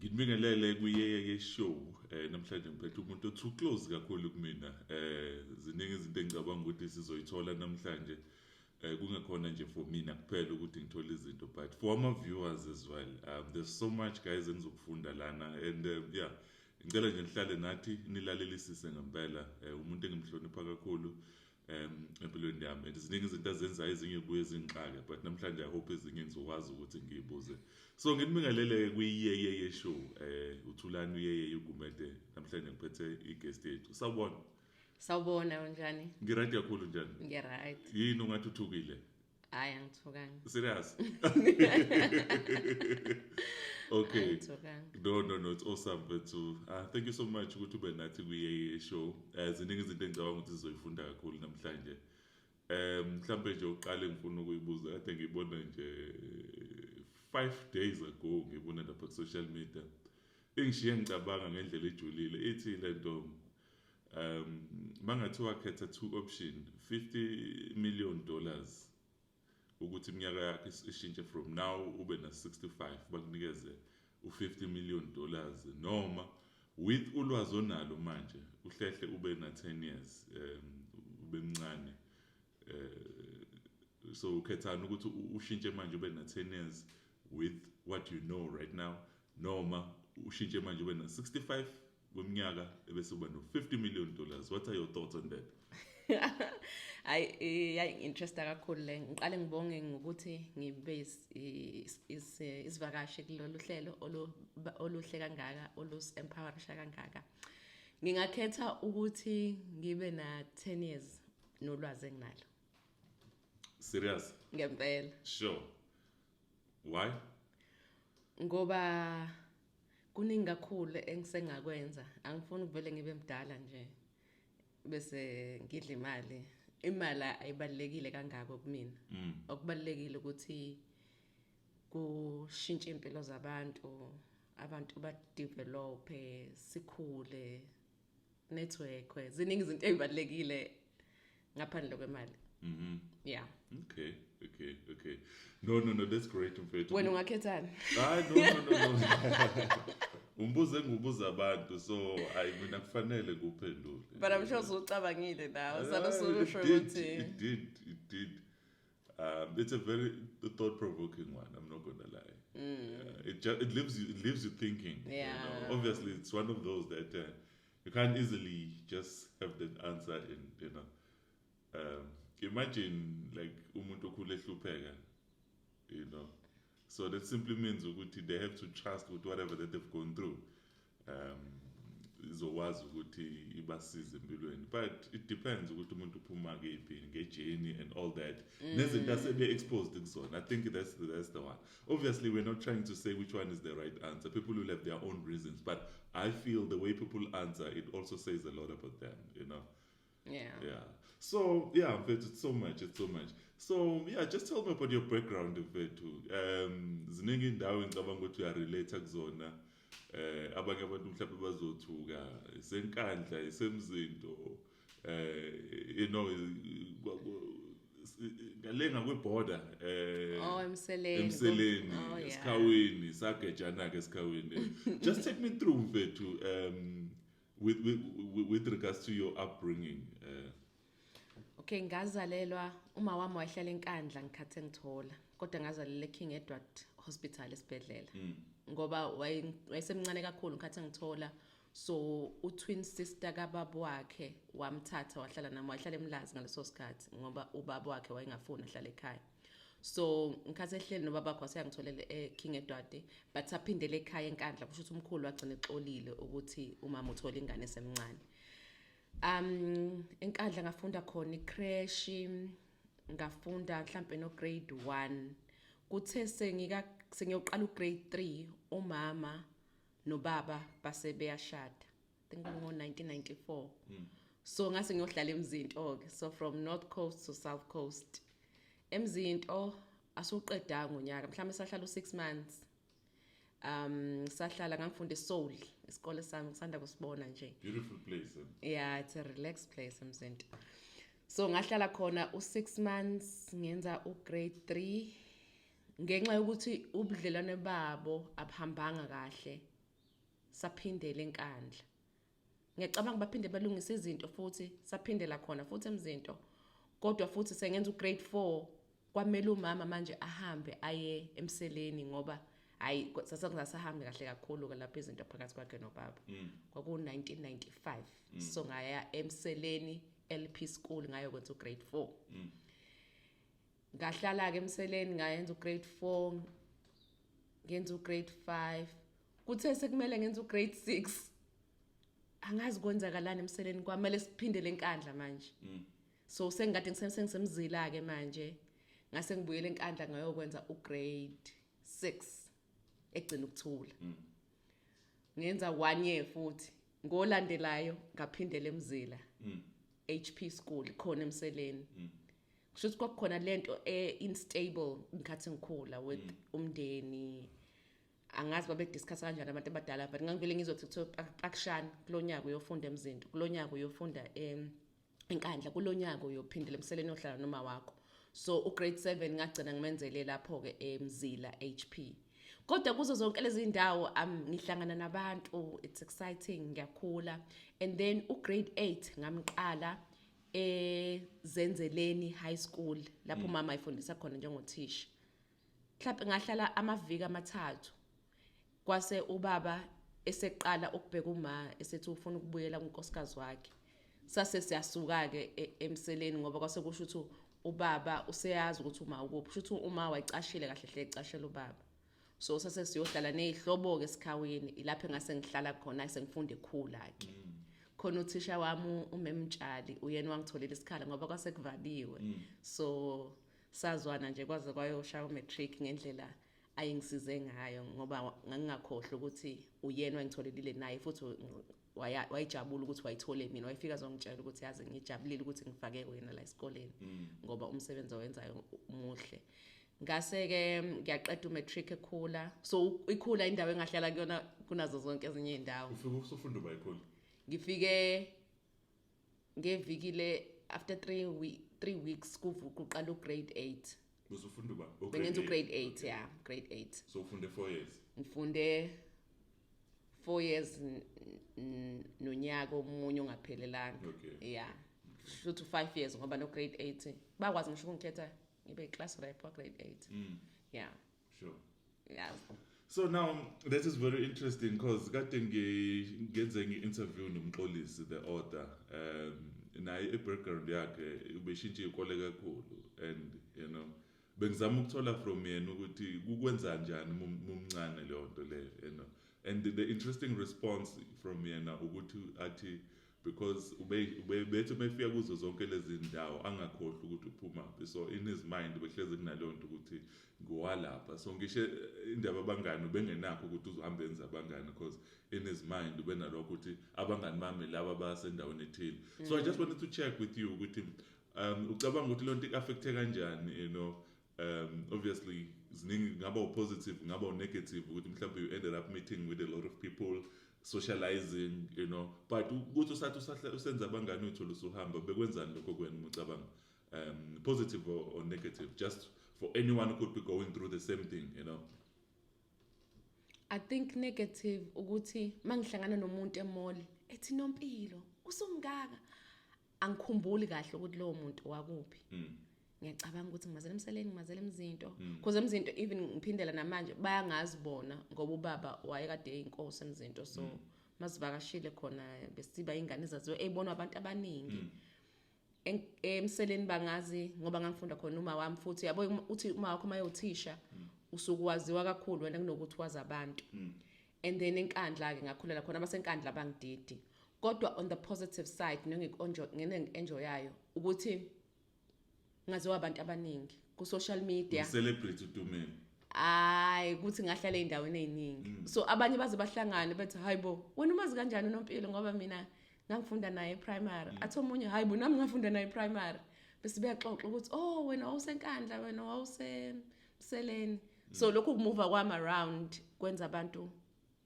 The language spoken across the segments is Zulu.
Ngibingelele kuyeye show namhlanje ngiphethe umuntu otoo close kakhulu kumina ziningi izinto engicabanga ukuthi sizoyithola namhlanje kungekhona nje for mina kuphela ukuthi ngithole izinto but for my viewers as well there's so much guys engizokufunda lana and yeah ngicela nje nihlale nathi nilalelisise ngempela umuntu engimhlonipha kakhulu empilweni yami and ziningi izinto azenzayo ezinye kuye zingixake but namhlanje I hope ezinye ngizokwazi ukuthi ngiyibuze so ngibingelele kuyeye show uthulani uyeye Gumede namhlanje ngiphethe i-guest yethu Sawubona unjani? Ngiright kakhulu njani? Ngiright. Yini ungathuthukile? Hayi angithukanga. Serious? Okay. No, it's awesome but thank you so much ukuthi ube nathi kuyeye show. Ziningi izinto engicabanga ukuthi sizoyifunda kakhulu namhlanje. Mhlambe nje uqale ngifuna ukuyibuza kade ngibona nje 5 days ago ngibona lapha ku social media. Engishiye ngicabanga ngendlela ejulile ethi lento mangathiwa khetha two option $50 million ukuthi iminyaka yakhe ishintshe from now ube na 65 bakunikeze u$50 million noma with ulwazi onalo manje uhlehle ube na 10 years ube mncane so ukhethana ukuthi ushintshe manje ube na 10 years with what you know right now noma ushintshe manje ube na 65 weminyaka ebese uba no $50 million. What are your thoughts on that? Ay interesta kakhulu le ngiqale ngibonge ngokuthi ngibe isivakashi kulolu hlelo oluhle kangaka olusempowerisha kangaka. Ngingakhetha ukuthi ngibe na 10 years nolwazi enginalo. Serious? Ngempela. Sure. Why? Ngoba kuningi kakhulu engisengakwenza angifuni ukuvele ngibe mdala nje bese ngidla imali ayibalekile kangako kumina okubalekile ukuthi kushintshe impilo zabantu abantu ba develop sikhule network ziningi izinto ezibalekile ngaphandle kwemali yeah okay no that's great mfethu wena ungakhethana no umbuze ngubuza abantu so mina kufanele kuphendule but I'm sure ucabangile nawe sanosho ukuthi it did it's a very thought provoking one I'm not going to lie it leaves you thinking yeah. You know? Obviously it's one of those that you can't easily just have the answer in imagine like umuntu okhule hlupheka you know so that simply means ukuthi they have to trust with whatever that they've gone through izokwazi ukuthi ibasize empilweni but it depends ukuthi umuntu uphuma kephi ngejourney and all that nezinto asebe exposed kuzona I think that's the one obviously we're not trying to say which one is the right answer people will have their own reasons but I feel the way people answer it also says a lot about them you know yeah so yeah it's so much so yeah just tell me about your background mfethu ziningi indawo engicabanga ukuthi uyarelate kuzona abanye abantu mhlawumbe bazothuka isenkandla isemzinto you know ngalenga kweborder emseleni esikhaweni sagejana ke esikhaweni just take me through mfethu with regards to your upbringing okay ngazalelwa uma wami wahlala enkandla ngikhathe ngithola kodwa ngazalelwa eKing Edward Hospital esibhedlela ngoba wayesemncane kakhulu ngikhathe ngithola so twin sister kababa wakhe wamthatha wahlala nami wahlala eMlazi ngaleso sikhathi ngoba ubaba wakhe wayengafuni ahlale ekhaya so ngikhathe ehleli nobaba wakhe waseyangitholele eKing Edward but aphindele ekhaya enkandla kusho ukuthi umkhulu wagcina exolile ukuthi umama uthola ingane esemncane enkandla ngafunda khona icrash ngafunda mhlambe no grade 1 kuthe sengiyoqala ugrade 3 umama nobaba base beyashada think ngo 1994 so ngase ngiyohlala eMzinto ke so from north coast to south coast eMzinto asuqeda ngonyaka mhlawumbe sahlala u6 months sahlala ngangifunda eSoul isikole sami ngisanda kusibona nje beautiful place yeah it's a relaxed place eMzinto so ngahlala khona u6 months ngenza ugrade 3 ngenxa yokuthi ubudlelwane babo abuhambanga kahle saphindela enkandla. Ngiyacabanga baphinde balungisa izinto futhi saphindela khona futhi emzinto. Kodwa futhi sengenza ugrade 4 kwamele umama manje ahambe aye emseleni ngoba hayi sasahambe kahle kakhulu ke lapha izinto phakathi kwakhe nobaba. Kwaku 1995. So ngaya emseleni LP school ngayokwenza ugrade 4. Ngahlala ke emseleni ngayenza ugrade 4 ngenza ugrade 5 kuthe sekumele ngenza ugrade 6 angazi kwenzakalani emseleni kwamele siphindele enkandla manje. So sengikade ngisemzila ke manje ngase ngibuyele enkandla ngayokwenza ugrade 6 egcina ukuthula. Ngenza 1 year futhi ngolandelayo ngaphindela emzila HP school khona emseleni. Kusho ukuthi kwakukhona lento instable ngikhathi ngikhula with umndeni. Angazi babe discuss kanjani abantu abadala but ngangivele ngizothi akshani kulonyaka uyofunda emzinto kulonyaka uyofunda enkandla kulonyaka uyophindela emseleni ohlala noma wakho. So ugrade 7 ngagcina ngimenzele lapho ke emzila HP. Kodwa kuzo zonke lezi indawo ngihlangana nabantu, it's exciting, ngiyakhula. And then ugrade 8 ngamqala Zenzeleni High School lapho mama ayifundisa khona njengothisha. Mhlawumbe ngahlala amaviki amathathu. Kwase ubaba eseqala ukubheka uma esethi ufuna ukubuyela kunkosikazi wakhe. Sase siyasuka ke emseleni ngoba kwase kusho ukuthi ubaba useyazi ukuthi uma ukuphi. Kusho ukuthi uma wayicashile kahle hle ecashela ubaba. So sase siyohlala nezihlobo ke esikhaweni ilapho engase ngihlala khona sengifunde ekhula ke. Khona uthisha wami umemtshali uyena wangitholela isikhala ngoba kwase kuvaliwe. So sazwana nje kwaze kwayoshaya umatric ngendlela ayengisize ngayo ngoba ngangakhohle ukuthi uyena wangitholelile naye futhi wayijabula ukuthi wayithole mina wayefika zongitshela ukuthi yazi ngijabulile ukuthi ngifake wena la esikoleni ngoba umsebenzi owenzayo umuhle. Ngase ke ngiyaqeda umatric ekhula. So ikhula indawo engahlala kuyona kunazo zonke ezinye indawo. Ufike usufunda bayikhula. Ngifike ngevikile after 3 weeks kuqala ugrade 8. Usufunda ba? Bengenza ugrade 8 yeah, grade 8. So ufunde 4 years. Ngifunde 4 years nonyaka omunye ongaphelelanga. Yeah. Futhi 5 years ngoba no grade 8. Bakwazi ngisho ukukhetha ngibe class rep wa grade 8. Yeah. Sure. Yeah. So now that is very interesting because kade ngenze ngi-interview nomxolisi the author naye background yakhe ubeshintshe ikole kakhulu and you know bengizama ukuthola from yena ukuthi kukwenza kanjani mumncane leyo nto le you know and the interesting response from yena ukuthi athi because bethu mefika kuzo zonke lezi ndawo angakhohle ukuthi uphuma so in his mind behleze kunaleyo nto ukuthi ngowalapha so ngisho indaba abangani bengenakho ukuthi uzohamba enza abangani because in his mind ubenalokho ukuthi abangani bami laba basendaweni ethile. So I just wanted to check with you ukuthi ucabanga ukuthi le nto i-affecte kanjani you know obviously ziningi ngaba positive ngaba negative ukuthi mhlawumbe you ended up meeting with a lot of people socializing you know but ukuthi usathi usenza abangani uthola usuhamba bekwenzani lokho kwena ucabanga positive or negative just for anyone who could be going through the same thing you know. I think negative ukuthi mangihlangana nomuntu emall ethi Nompilo usumngaka angikhumbuli kahle ukuthi lowo muntu wakuphi. Ngiyacabanga ukuthi ngimazela emseleni ngimazela emzinto because emzinto even ngiphindela namanje bayangazibona ngoba ubaba wayekade inkosi emzinto so masivakashile khona besiba ingane zaziwe ebonwa abantu abaningi emseleni bangazi ngoba ngangifunda khona uma wami futhi yabo uthi uma wakho mayothisha usukwaziwa kakhulu wena kunokuthi wazi abantu and then enkandla ke ngakhulela khona abasenkandla bangididi kodwa on the positive side ngenenjoy yayo ukuthi ngaziwa abantu abaningi ku social media celebrate uDumela hayi ukuthi ngahlala endaweni eziningi so abanye baze bahlangane bethi hayibo wena umazi kanjani uNompilo ngoba mina ngangifunda naye primary athi omunye hayibo nami ngafunda naye primary bese beyaxoxa ukuthi oh wena wawusenkandla wena wawusemseleni so lokho kumove kwami around kwenza abantu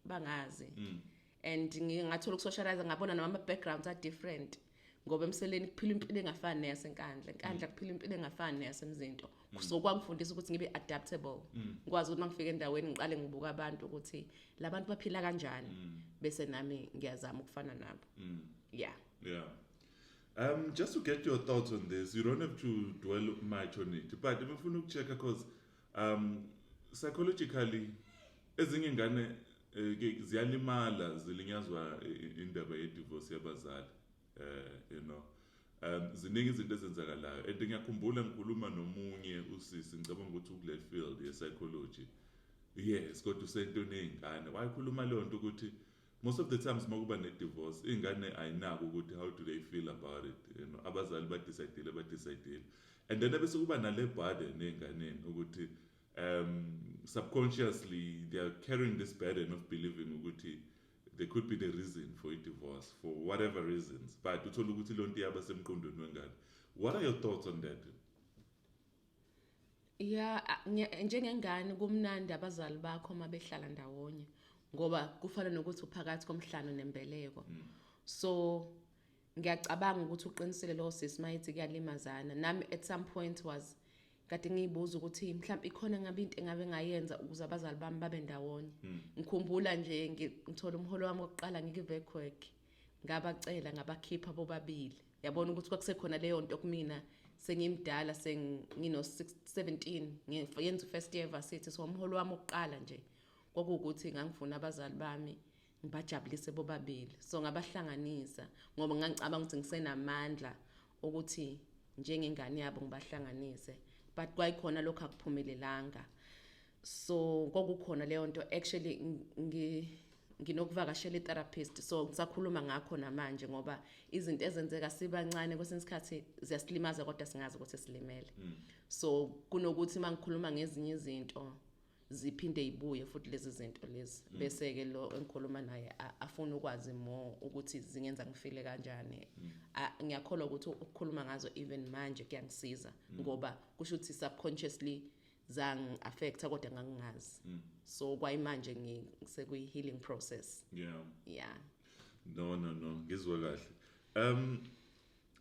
bangazi and ngingathola ukusocialize ngabona nama backgrounds are different ngoba emseleni kuphila impilo engafani neyasenkandla enkandla kuphila impilo engafani neyasemzinto so kwangifundisa ukuthi ngibe adaptable ngikwazi ukuthi mangifika endaweni ngiqale ngibuka abantu ukuthi labantu baphila kanjani bese nami ngiyazama ukufana nabo yeah. Just to get your thoughts on this, you don't have to dwell much on it, but if you look check because psychologically ezinye ingane ziyalimala zilinyazwa indaba ye-divorce yabazali you know ziningi izinto ezenzakalayo and ngiyakhumbula ngikhuluma nomunye usisi ngicabanga ukuthi ukule field ye-psychology yes kodwa usentweni ey'ngane wayikhuluma leyo nto ukuthi most of the times makuba ne-divorce iy'ngane ayinako ukuthi how do they feel about it you know abazali badecide and then bese kuba nale burden ey'nganeni ukuthi subconsciously they are carrying this burden of believing ukuthi there could be the reason for a divorce for whatever reasons but uthola ukuthi lonto iyaba semqondweni wengane. What are your thoughts on that? Yeah, njengengane kumnandi abazali bakho mabehlala ndawonye ngoba kufana nokuthi uphakathi komhlano nembeleko so ngiyacabanga ukuthi uqinisele lo sisi mayithi kuyalimazana nami at some point was kade ngiyibuza ukuthi mhlawumbe ikhona ngabe into engabe ngayenza ukuze abazali bami babe ndawonye ngikhumbula nje ngithola umholo wami wokuqala ngikivekwek ngabacela ngabakhipha bobabili yabona ukuthi kwakusekhona leyo nto kumina sengimdala sengino 17 ngiyenza first year varsity so umholo wami wokuqala nje kwakuwukuthi ngangifuna abazali bami ngibajabulise bobabili so ngabahlanganisa ngoba ngangicabanga ukuthi ngisenamandla ukuthi njengengane yabo ngibahlanganise but kwayikhona lokho akuphumelelanga so kwakukhona leyo nto actually nginokuvakashela i-therapist so ngisakhuluma ngakho namanje ngoba izinto ezenzeka sibancane kwesinye isikhathi ziyasilimaza kodwa singazi ukuthi silimele so kunokuthi mangikhuluma ngezinye izinto ziphinde ibuye futhi lezi zinto lezi bese ke lo engikhuluma naye afuna ukwazi more ukuthi zingenza ngifile kanjani ngiyakholwa ukuthi ukukhuluma ngazo even manje kuyangisiza ngoba kusho ukuthi subconsciously zang affecta kodwa ngangingazi so kwayimanje ngikuyi healing process yeah no ngizwa kahle.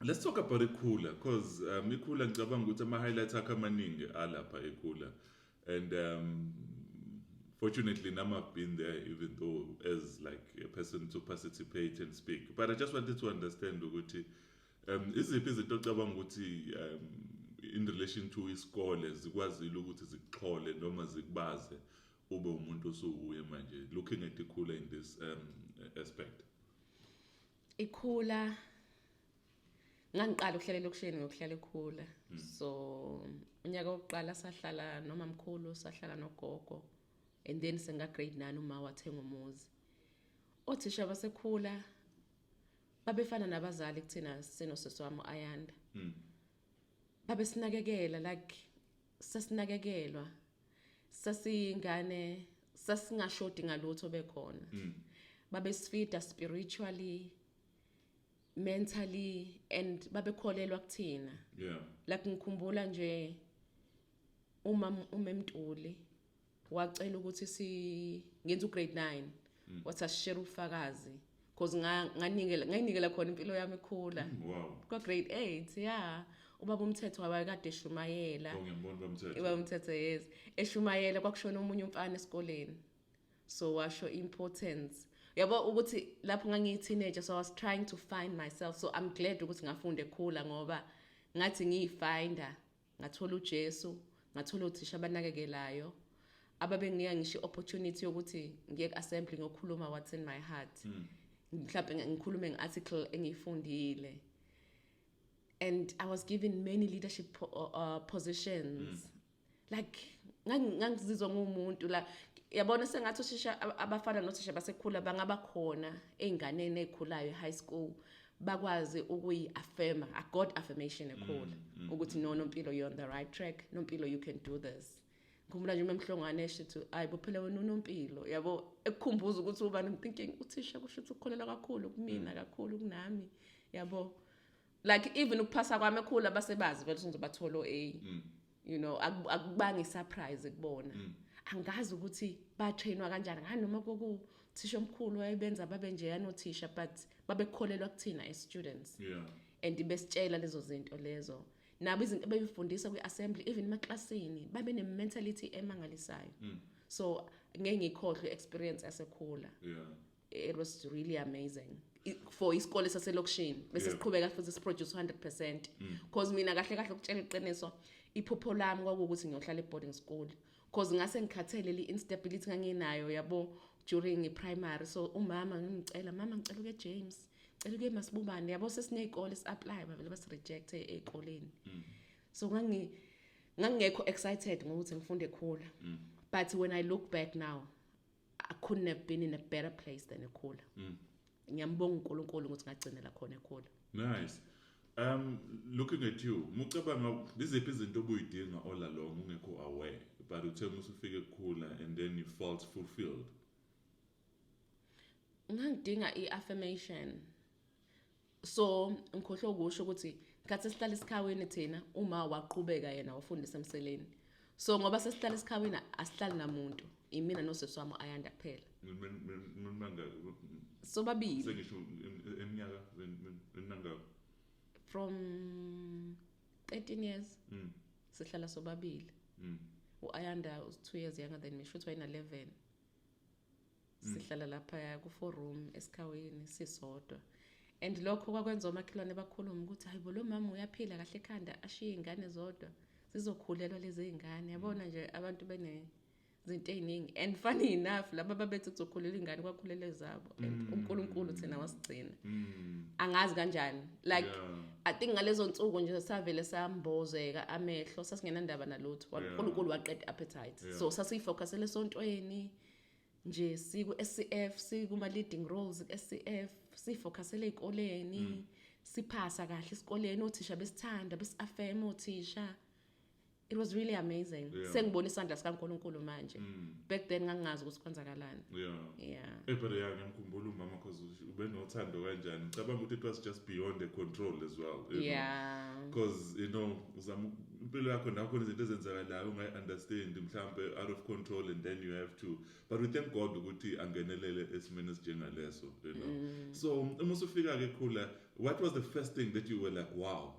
Let's talk about ikhula because ikhula ngicabanga ukuthi ama highlights akho amaningi alapha ikhula and fortunately Nam have been there even though as like a person to participate and speak but I just wanted to understand ukuthi iziphi izinto ocabanga ukuthi in relation to isikole zikwazile ukuthi zikuxhole noma zikubaze ube umuntu osuuye manje looking at ikhula in this aspect. Ikhula ngangiqala ukuhlela elokusheni ngokuhlela ikhula so unyaka wokuqala sahlala noma mkhulu sahlala nogogo and then senga grade 9 uma wathenga umuzi othisha basekhula babefana nabazali kuthina sino seswami Ayanda babe sinakekela like sasinakekelwa sasingane sasingashodi ngalutho bekhona babe sifida spiritually mentally and babekholelwa kuthina like ngikhumbula nje umemntuli wacela ukuthi ngenza grade 9 wathi asishare ufakazi because ngayinikela khona impilo yami ekhula kwa grade 8 yeah ubaba umthetho wayekade eshumayela ubaba umthetho yes eshumayela kwakushona umunye umfana esikoleni so washo importance yabo ukuthi lapho ngangiyi teenager so I was trying to find myself so I'm glad ukuthi ngafunde ekhula ngoba ngathi ngiyifinda ngathola uJesu ngathola uthisha abanakekelayo ababenginika ngisho opportunity yokuthi ngiye assembly ngokukhuluma what's in my heart mhlawumbe ngikhulume ngearticle engiyifundile and I was given many leadership positions like ngangizizwa ngumuntu la yabona sengathi ushisha abafana nothisha basekhula bangaba khona einganeni ezikhulayo high school bakwazi ukuyi-affirma a God affirmation ekhula ukuthi no Nompilo you're on the right track Nompilo you can do this ngikhumbula nje memhlongwane eshithi ayibo phela wena uNompilo yabo ekukhumbuza ukuthi uba thinking uthisha kusho ukuthi ukukholela kakhulu kumina kakhulu kunami yabo like even ukuphasa kwami ekhula basebazi vele sizobathola A you know akubangi surprise kubona angazi ukuthi batrainwa kanjani ngani noma kokuthisha omkhulu wayebenza babe nje yanothisha but babekholelwa kuthina as students and besitshela lezo zinto lezo nabo izinto bebefundisa kwi-assembly even emaklasini babe ne-mentality emangalisayo so ngeke ngikhohlwe experience yasekhula it was really amazing for isikole saselokishini bese siqhubeka futhi siproduce 100% because mina kahle kahle ukutshela iqiniso iphupho lami kwakukuthi ngiyohlala e-boarding school because ngase ngikhathele le-instability nganginayo yabo during i-primary so umama ngimcela mama ngicela uke James ngicela uke Masibubane yabo sesineyikole si-apply bavele basi-reject ey'koleni so ngangekho excited ngokuthi ngifunde ekhula but when I look back now I couldn't have been in a better place than ekhula ngiyambonga uNkulunkulu ukuthi ngagcinela khona ekhula. Nice. Looking at you mucabanga liziphi izinto obuyidinga all along ungekho aware but uthe musufike ekhula and then you felt fulfilled? Ngangidinga i-affirmation so ngikhohlwe ukusho ukuthi ngathi sihlala esikhaweni thina uma waqhubeka yena wafundisa emseleni so ngoba sesihlala esikhaweni asihlali namuntu imina nosisi wami ayanda kuphela so babili sengisho eminyaka enanga from 13 years sihlala sobabili uAyanda was 2 years younger than me shothi wayena 11 sihlala lapha ku 4 room esikhaweni sisodwa and lokho kwakwenza omakhelwane bakhuluma ukuthi hayibo lo mama uyaphila kahle ekhanda ashiye ingane zodwa zizokhulelwa lezi ingane yabona nje abantu bene izinto eziningi and funny enough laba babethi ukuzokhulela ingane kwakhulele zabo and uNkulunkulu thina wasigcina angazi kanjani like I think ngalezo nsuku nje savele sambozeka amehlo sasingenandaba nalutho uNkulunkulu waqeda appetite so sasifocusele esontweni nje siku SCF sikuma leading roles SCF sifocusele ezikoleni siphasa kahle esikoleni othisha besithanda besiaffirm othisha. It was really amazing. Sengibona isandla sikaNkulunkulu manje. Back then ngangazi ukuthi kwenzakalani. But ngiyakhumbula umama because ube nothando kanjani. Ngicabanga ukuthi it was just beyond the control as well. Because uzama impilo yakho nakho izinto ezenzakalayo ungayi-understand mhlambe out of control and then you have to but we thank God ukuthi angenelele esimeni esinjengaleso so uma usufika ke khula what was the first thing that you were like wow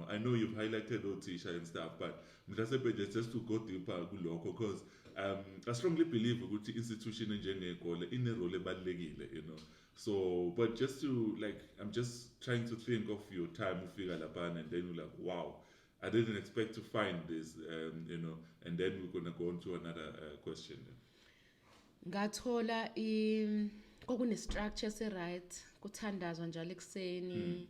I know you've highlighted othisha and stuff but mhlawumbe just to go deeper kulokho because I strongly believe ukuthi institution njengekole ine role ebalekile so but just to like I'm just trying to think of your time ufika lapha and then you're like wow I didn't expect to find this and then we're going to go on to another question. Ngathola kokune structure se right kuthandazwa njalo ekseni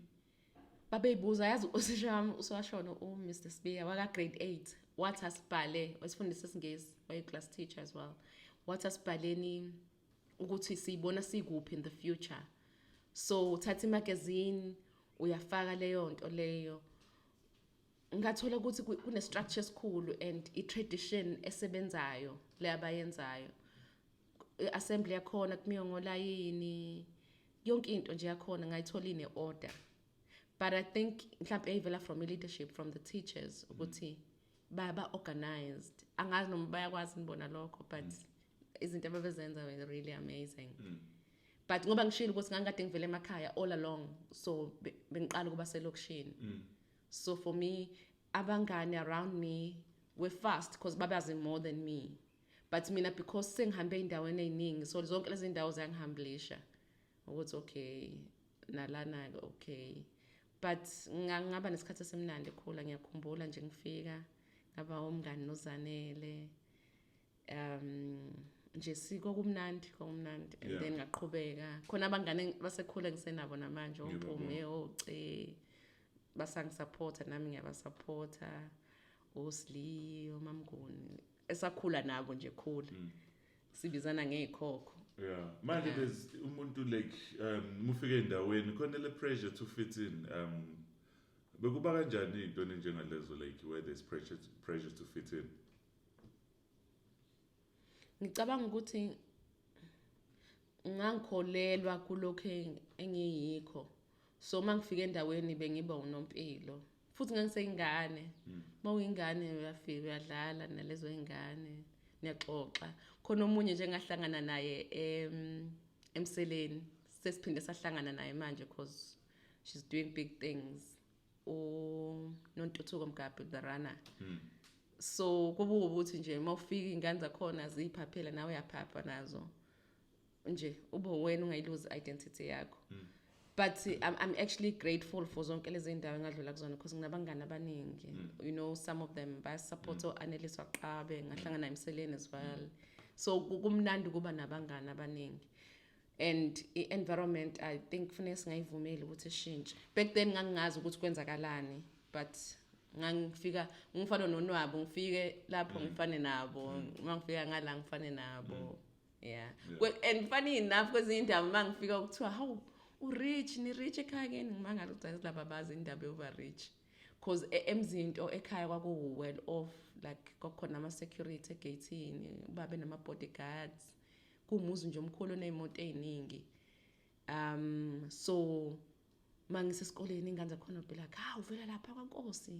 babeyibuza yazi usishami uswashona Mr. Spear waka grade 8 wathi asibhale wasifundisa isingesi way class teacher as well wathi asibhaleni ukuthi siyibona sikuphi in the future so uthatha imagazine uyafaka leyo nto leyo ngathola ukuthi kune structure esikhulu and i-tradition esebenzayo le abayenzayo assembly yakhona kumiyongola yini yonke into nje yakhona ngayithola ine order but I think mhlawumbe eyivela from leadership from the teachers ukuthi baba organized angazi noma bayakwazi nibona lokho but izinto ababezenza were really amazing but ngoba ngishilo ukuthi ngangikade ngivele emakhaya all along so bengiqala kuba selokishini so for me abangani around me were fast because babazi more than me but mina because sengihambe endaweni eziningi so zonke lezi ndawo zangihambilisha ukuthi okay nalana okay but ngaba nesikhathi esimnandi ekhula ngiyakhumbula nje ngifika ngaba umngani noZanele nje kokumnandi and then ngaqhubeka khona abangane basekhula ngisenabo namanje umphume oce basangisupporta nami ngiyabasupporta uSli uMamnguni esakhula nabo nje khula sibizana ngezikhokho manje there's umuntu like mufike endaweni khona le pressure to fit in bekuba kanjani into njengalezo like where there's pressure to fit in? Ngicabanga ukuthi ngangikholelwa kulokho engiyikho so mangifika endaweni bengiba uNompilo futhi ngangiseyingane mawuyingane uyafika uyadlala nalezo izingane niyaxoxa khona omunye nje ngahlangana naye emseleni sesiphinde sahlangana naye manje because she's doing big things Nontuthuko Mgabhi the runner. So kuba ukuthi nje mawufika ingane zakhona ziphaphela nawe uyaphapha nazo nje ube wena ungayiluze identity yakho. But I'm actually grateful for zonke lezi ndawo engadlula kuzona because nginabangani abaningi. You know, some of them by support Annelies Waqabe ngahlangana naMselene as well. So kumnandi kuba nabangani abaningi. And environment I think kufanele singayivumeli ukuthi ishintshe. Back then ngangingazi ukuthi kwenzakalani, but ngangifika ngifana nonwabo ngifike lapho ngifane nabo mangifika ngala ngifane nabo. Yeah. And funny enough because indaba mangifika ukuthiwa how urich ni rich ekhaya ke ngimangala ukuthi laba bazi indaba over rich because emzinto ekhaya kwaku well off like kokhona ama security egateini babe nama bodyguards kumuzi nje omkhulu neimoto eziningi. So mangise esikoleni ingane zakhona ubela ha uvela lapha kwaNkosi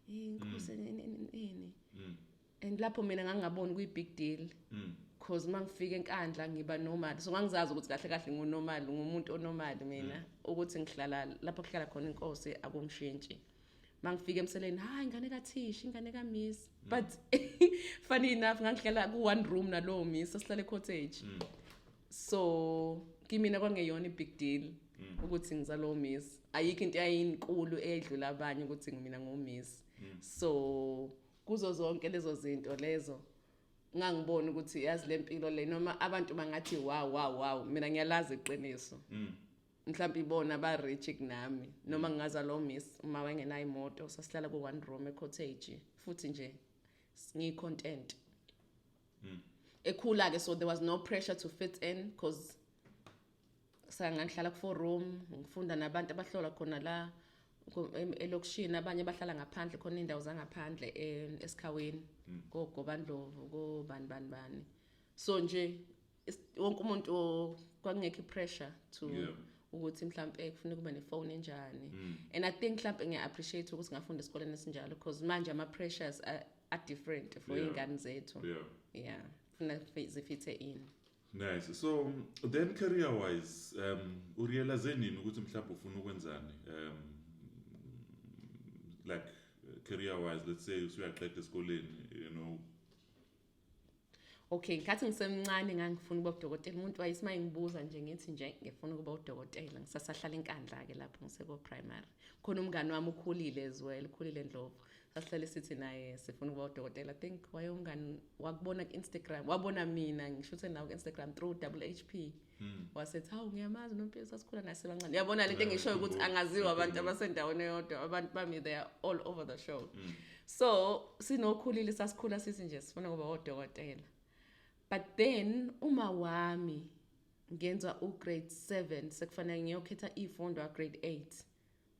inkosi nini and lapho mina ngangaboni kuyi big deal because mangifika enkandla ngiba normal so ngangizazi ukuthi kahle kahle ngunormal ngumuntu onormal mina ukuthi ngihlala lapho kuhlala khona inkosi akungishintshi mangifika emseleni hayi ingane kaThishi ingane kaMiss but funny enough ngangihlala ku one room nalowo Miss sihlale cottage so kimina kwangeyona big deal ukuthi ngizalo Miss ayikho into eyinkulu edlula abanye ukuthi ngimina ngoMiss so kuzo zonke lezo zinto lezo ngangibona ukuthi yazi lempilo le noma abantu bangathi wow mina ngiyalazi iqiniso mhlawumbe ibona ba rich kunami noma ngingaza lo Miss uma wangena imoto sasihlala ku one room e cottage futhi nje ngi content ekhula ke so there was no pressure to fit in because sangangihlala ku 4 room ngifunda nabantu abahlola khona la elokishini abanye bahlala ngaphandle khona indawo zangaphandle esikhaweni goGobandlovu gobanibani so nje wonke umuntu kwangekho pressure to ukuthi mhlambe kufanele kube nephone enjani and I think mhlambe ngiappreciate ukuthi ngafunda esikoleni esinjalo because manje ama pressures are different for ingane zethu kufanele zifithe in. Nice. So then career wise urealize nini ukuthi mhlawumbe ufuna ukwenzani like career wise let's say usuyaqeda esikoleni you know. Okay ngikhathi ngisemncane ngangifuna ukuba udokotela umuntu wayisima ngibuza nje ngithi nje ngifuna ukuba udokotela ngisasahlala enkandla ke lapho ngiseko primary khona umngane wami ukhulile as well ukhulile Ndlovu sasihlale sithi naye sifuna ukuba udokotela I think waye umngane wakubona ku Instagram wabona mina ngishuthe nawo ku Instagram through WHP wasethi hawu ngiyamazi Nompilo sasikhula naye sebancane yabona lento engisho ukuthi angaziwa abantu abasendaweni eyodwa abantu bami they are all over the show so sinokhulile sasikhula sithi nje sifuna ukuba udokotela. But then uma wami ngenza grade 7 sekufanele ngiyokhetha ifundo grade 8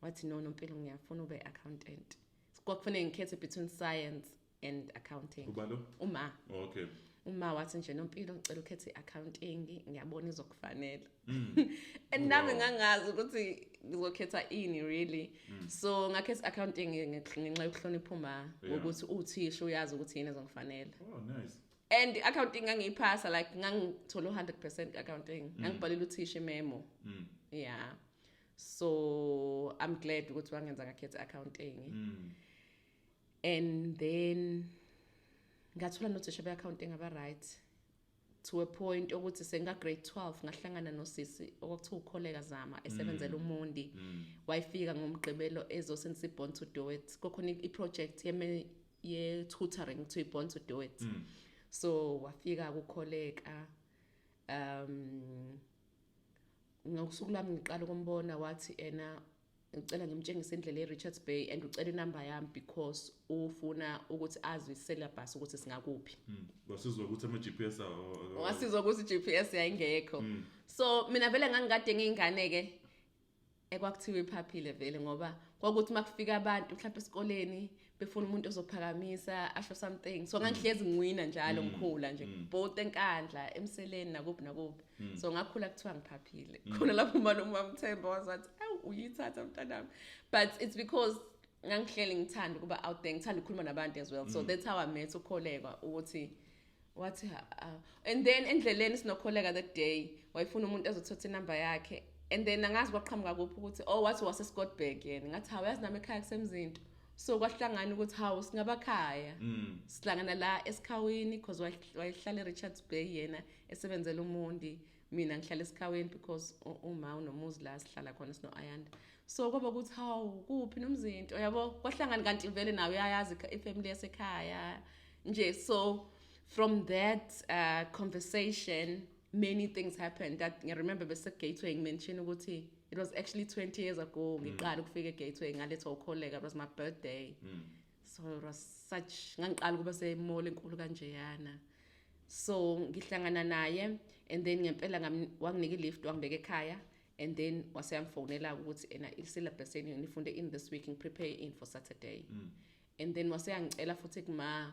wathi no Nompilo ngiyafuna ube accountant kwakufanele ngikhethe between science and accounting ubalo uma okay uma wathi nje Nompilo ngicela ukhethe accounting ngiyabona izokufanele and nami ngangazi ukuthi ngizokhetha ini really so ngakhetha accounting ngenxa yokuhlonipha uma ukuthi uthisha uyazi ukuthi yini ezongifanele. Oh nice. And accounting ngangiphasa like ngangithola 100% accounting ngangibhalela uthisha memo yeah so I'm glad ukuthi wangenza ngakhetha accounting and then ngathola nothisha beaccounting aba right to a point ukuthi senga grade 12 ngahlangana nosisi okuthiwa ukholeka zama esebenzela uMondi wayifika ngomgqibelo ezosenzisa Born to Do It kokhona iproject ye tutoring to Born to Do It so wafika ukukholeka ngokusuku lami ngiqala ukumbona wathi ngicela ngimtshengise indlela eRichards Bay and ucela inamba yami because ufuna ukuthi azwe syllabus ukuthi singakuphi wasizwa ukuthi ama GPS wasizwa ukuthi GPS yayingekho so mina vele ngangikade ngingane ke ekwakuthiwa iphaphile vele ngoba kwakuthi makufika abantu mhlawumbe esikoleni befuna umuntu ozophakamisa asho something so ngangihlezi ngiwina njalo ngikhula nje both enkandla emseleni nakuphi so ngakhula kuthiwa ngiphaphile khona lapho umama uMthemba wazathi awu uyithatha mntanami but it's because ngangihleli ngithanda kuba out there ngithanda ukukhuluma nabantu as well so that's how I met ukholeka ukuthi wathi and then endleleni sinokholeka that day wayifuna umuntu ezothatha inamba yakhe and then angazi kwaqhamuka kuphi ukuthi wathi wase-Scottsburg yena ngathi hawu yazi nami ekhaya kusemzinto so kwahlangana ukuthi hawu singabakhaya sihlangana la esikhawini because wayehlala eRichards Bay yena esebenzela uMondi mina ngihlala esikhawini because uma unomuzi la sihlala khona sino Ayanda so kwaba ukuthi hawu kuphi nomzinto yabo kwahlangana kanti vele nawe uyayazi ifamily yasekhaya nje so from that conversation many things happened that I remember bese Gateway mention ukuthi it was actually 20 years ago ngiqala ukufika eGateway ngalethwa ukholeka it was my birthday so it was such ngangiqala kuba se mall enkulu kanjeyana so ngihlangana naye and then ngempela wanginika lift wangibeka ekhaya and then waseyamfonela ukuthi ena isyllabus yenu nifunde in this week and prepare in for Saturday and then waseyangicela futhi kuma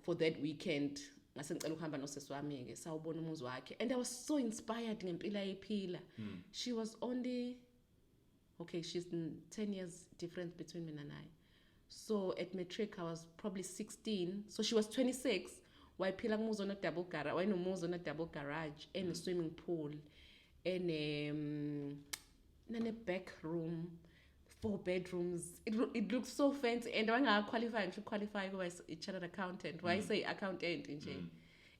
for that weekend ngase ngicela ukuhamba nosisi wami ke sawubona umuzi wakhe and I was so inspired ngempilo ayiphila she was only okay she's 10 years difference between me and I so at matric I was probably 16 so she was 26 wayiphila kumuzi ona double garage wayenomuzi ona double garage and a swimming pool and nane back room 4 bedrooms it looks so fancy and I should qualify as a chartered accountant why say accountant nje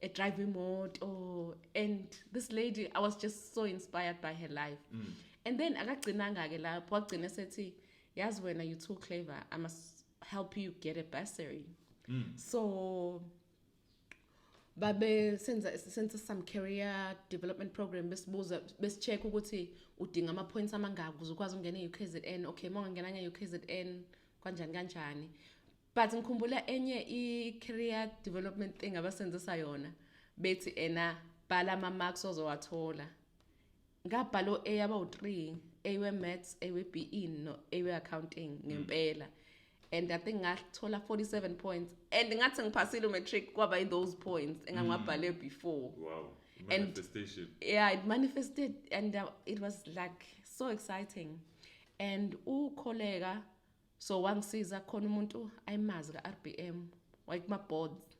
a driving motor and this lady I was just so inspired by her life and then akagcinanga ke lapho wagcina sethi yazi wena you too clever I must help you get a bursary so babe senza some career development program besibuza besicheck ukuthi udinga ama points amangaka ukuze ukwazi ukungena eUKZN okay manje ngena ngeUKZN kanjani but ngikhumbula enye i-career development thing abasenzisa yona bethi ena bhala ama marks ozowathola ngabhalo A yaba u3 A we maths A we BE no A we accounting ngempela and I think ngathola 47 points and ngathi ngiphasile matric kwaba in those points engangibhale before wow manifestation and, yeah it manifested and it was like so exciting and ukholega so wangisiza khona umuntu ayimazi kaRBM wayekuma boards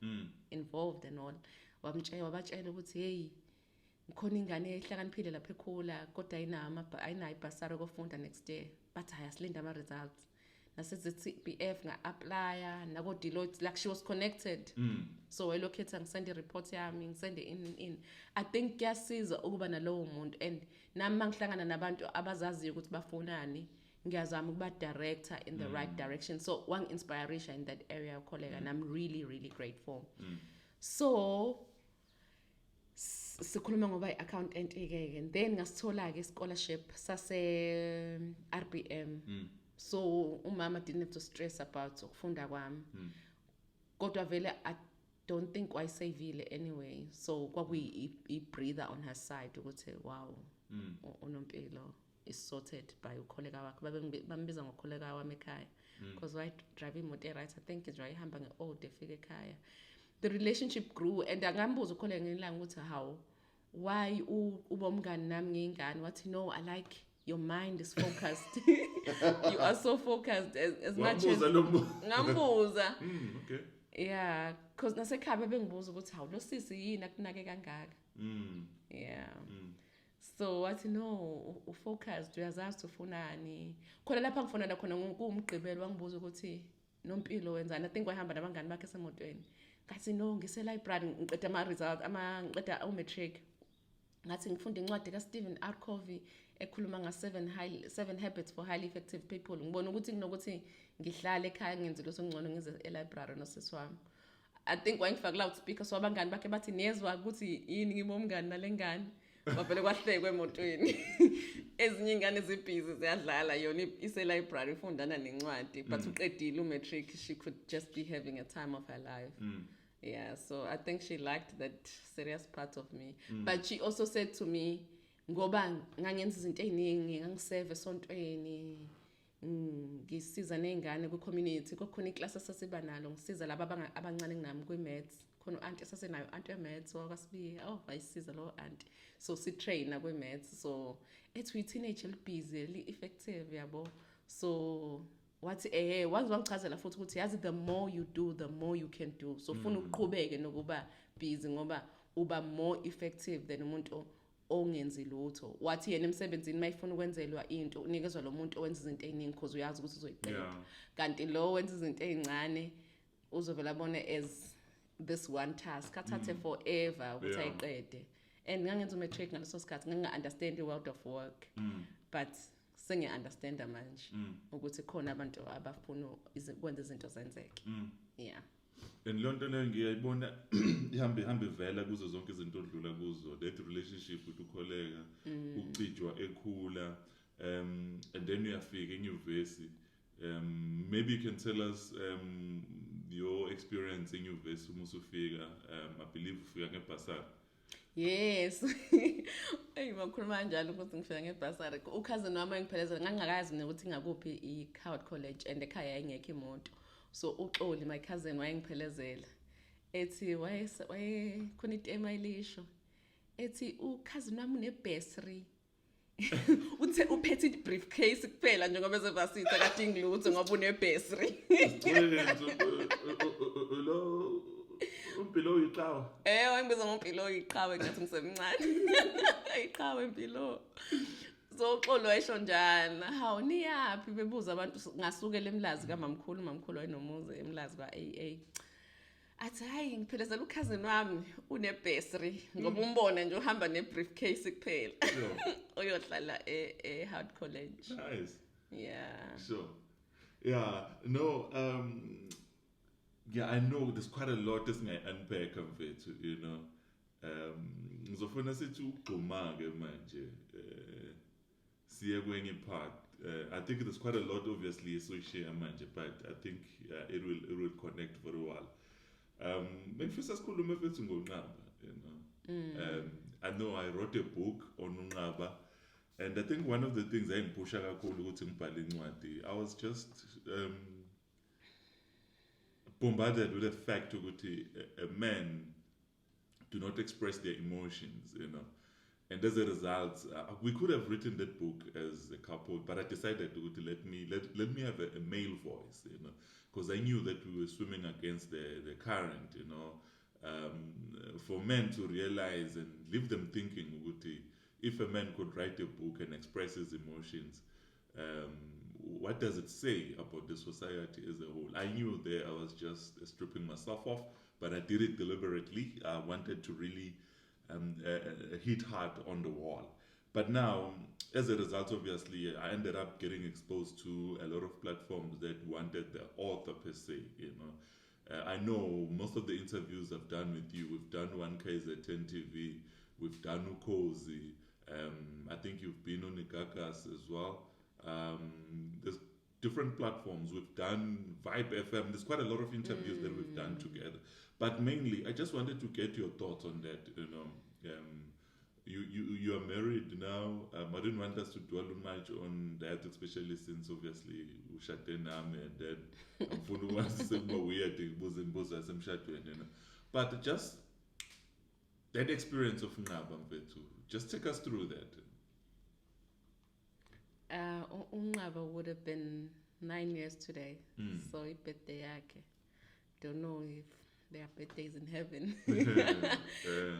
involved and all wabatshela ukuthi hey ngikhona ingane ehlakaniphile lapha ekhula kodwa ayinayo ibhasari kofunda next year but ayasilinda ama results nasethi BF nga-applya nako Deloitte like she was connected so wayelokhetha ngisende report yami ngisende in I think kuyasiza ukuba nalowo muntu and nami mangihlangana nabantu abazaziyo ukuthi bafunani ngiyazama ukuba director in the right direction so one inspiration in that area colleague and I'm really grateful so sikhuluma ngoba i-accountant ke and then ngasithola ke scholarship sase RBM so umama didn't have to stress about ukufunda kwami kodwa vele I don't think wayisavile anyway so kwakuyi breather on her side ukuthi wow uNompilo is sorted by ukholega wakhe bambiza ngokholega wami ekhaya because why drive imoto right I think is right ihamba ngeold efika ekhaya the relationship grew and angambuza ukholega ngelanga ukuthi how why uba umngani nami ngingane wathi no I like your mind is focused you are so focused as much as ngambuza okay yeah because nasekhaya bengibuza ukuthi hawu lo sisi yini akunake kangaka yeah so wathi no ufocused uyazazi ufunani khona lapha ngifonela khona ngumgqibelo wangibuza ukuthi Nompilo wenzani I think wahamba nabangani bakhe semotweni ngathi no ngise library ngiqeda ama results ngiqeda matric ngathi ngifunda incwadi ka Stephen R Covey ekhuluma nga 7 habits for highly effective people ngibona ukuthi kunokuthi ngihlale ekhaya ngenze lo songcono ngize e-library nosisi wami I think wangifaka loudspeaker so abangani bakhe bathi niyezwa ukuthi yini ngimomngani nalengane bavele kwahlekwe emotweni ezinye ingane zibhizi ziyadlala yona ise-library ifundana nencwadi but uqedile umatric she could just be having a time of her life yeah so I think she liked that serious part of me but she also said to me ngoba ngangenza izinto eziningi ngangiserve esontweni ngisiza nezingane ku community kokhona iclass esasiba nalo ngisiza laba abancane nginami kwi maths khona auntie esasenayo auntie maths wakasibi bayisiza lo auntie so si trainer kwi maths so ethi teenage busy effective yabo so wathi wangichazela futhi ukuthi yazi the more you do the more you can do so ufuna uqhubeke nokuba busy ngoba uba more effective than umuntu ongenzi lutho wathi yena emsebenzini mayifuna ukwenzelwa into unikezwa lo muntu owenza izinto eziningi because uyazi ukuthi uzoyiqeda kanti lo wenza izinto ezincane uzovela abone as this one task athathe forever ukuthi ayiqede and ngangenza umatric ngaleso sikhathi nginga-understand i-world of work but sengiya-understanda manje ukuthi khona abantu abafuna ukwenza izinto zenzeke yeah. And lonto leyo ngiyayibona ihambe vela kuzo zonke izinto odlula kuzo, that relationship with ukholeka ucijwa ekhula and then uyafika enyuvesi. Maybe you can tell us your experience in University Musufika. I believe ufika ngebhasari. Yes. Makhuluma kanjalo ukuthi ngifika ngebhasari. Ukhazini wami engiphelezela ngangakazi ukuthi ngakuphi i-Howard College and ekhaya yayingekho imoto. So uXoli my cousin wayengiphelezela. Ethi khona itema ilisho. Ethi ukhazini wami unebursary. Uthe uphethe i-briefcase kuphela njengoba ezevasithi akadingi lutho ngoba unebursary. Lo Nompilo uyiqhawe. Wangibiza ngompilo uyiqhawe ngathi ngisemncane. Iqhawe impilo. So uXolo wayesho njana, hawu niyapi bebuza abantu ngasukela eMlazi mamkhulu wayenomuzi eMlazi kwa-AA. Athi hayi ngiphelezela ukhazini wami unebursary ngoba umbona nje uhamba nebriefcase kuphela. Uyohlala Howard College. Nice. Yeah. Sure. Yeah, no, yeah, I know there's quite a lot unpack of it, you know. Ngizofuna sithi ugxuma-ke manje siye kwenye part. I think there's quite a lot obviously so-share manje, but I think it will connect very well. Bengifisa sikhulume futhi ngoNqaba, you know. I know I wrote a book on uNqaba, and I think one of the things engipusha kakhulu ukuthi ngibhale incwadi, I was just bombarded with the fact ukuthi a man do not express their emotions, you know. And as a result, we could have written that book as a couple, but I decided to let me have a male voice, you know, because I knew that we were swimming against the current, you know. For men to realize and leave them thinking, if a man could write a book and express his emotions, what does it say about the society as a whole? I knew there I was just stripping myself off, but I did it deliberately. I wanted to really hit hard on the wall. But now, as a result, obviously, I ended up getting exposed to a lot of platforms that wanted the author per se, you know. I know most of the interviews I've done with you, we've done one case at 10 TV, we've done Ukozi, I think you've been on Igagas as well. There's different platforms. We've done Vibe FM. There's quite a lot of interviews that we've done together. But mainly, I just wanted to get your thoughts on that. You know, you are married now. I didn't want us to dwell much on that, especially since obviously we shut down and then I'm weird, you know. But just that experience of Nqaba Mfethu, just take us through that. UNqaba would have been 9 years today. So birthday yakhe. Don't know if there are birthdays in heaven.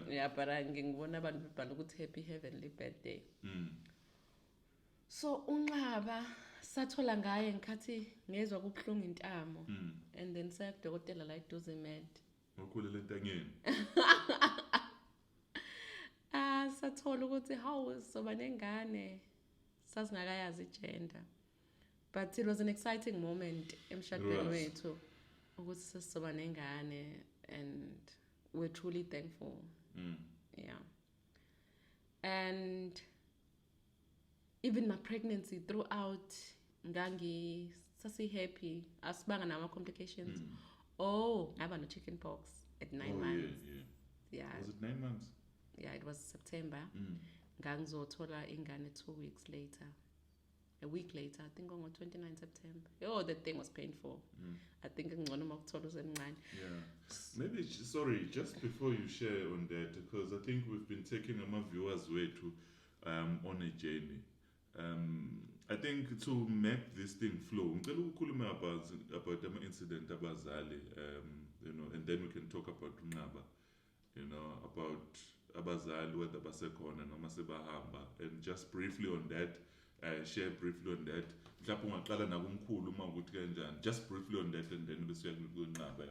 Yeah, but ngibona abantu bebhala ukuthi happy heavenly birthday. So uNqaba sathola ngaye ngikhathi ngezwe kubuhlungu intamo and then sayakudokotela la eduze med. Ukhulela entangeni. Sathola ukuthi how soba nengane sasingakayazi igender, but it was an exciting moment emshadweni wethu ukuthi sesizoba nengane and we're truly thankful. Yeah, and even my pregnancy throughout sasi happy asibanga nama complications. Ngaba no chicken pox at 9 months. Yeah. Was it 9 months? Yeah, it was September. Ngangizothola ingane 2 weeks later. A week later, I think on 29 September. That thing was painful. I think ngcono makuthola usemncane. Yeah. Maybe, sorry, just before you share on that, because I think we've been taking our viewers way to on a journey. I think to make this thing flow, ngicela ukukhuluma about the incident abazali, you know, and then we can talk about Nqaba, you know, about abazali whether basekhona noma sebahamba, and just briefly on that, share briefly on that. Mhlawumbe ungaqala nakumkhulu uma ukuthi kanjani, just briefly on that, and then bese uyakunqaba.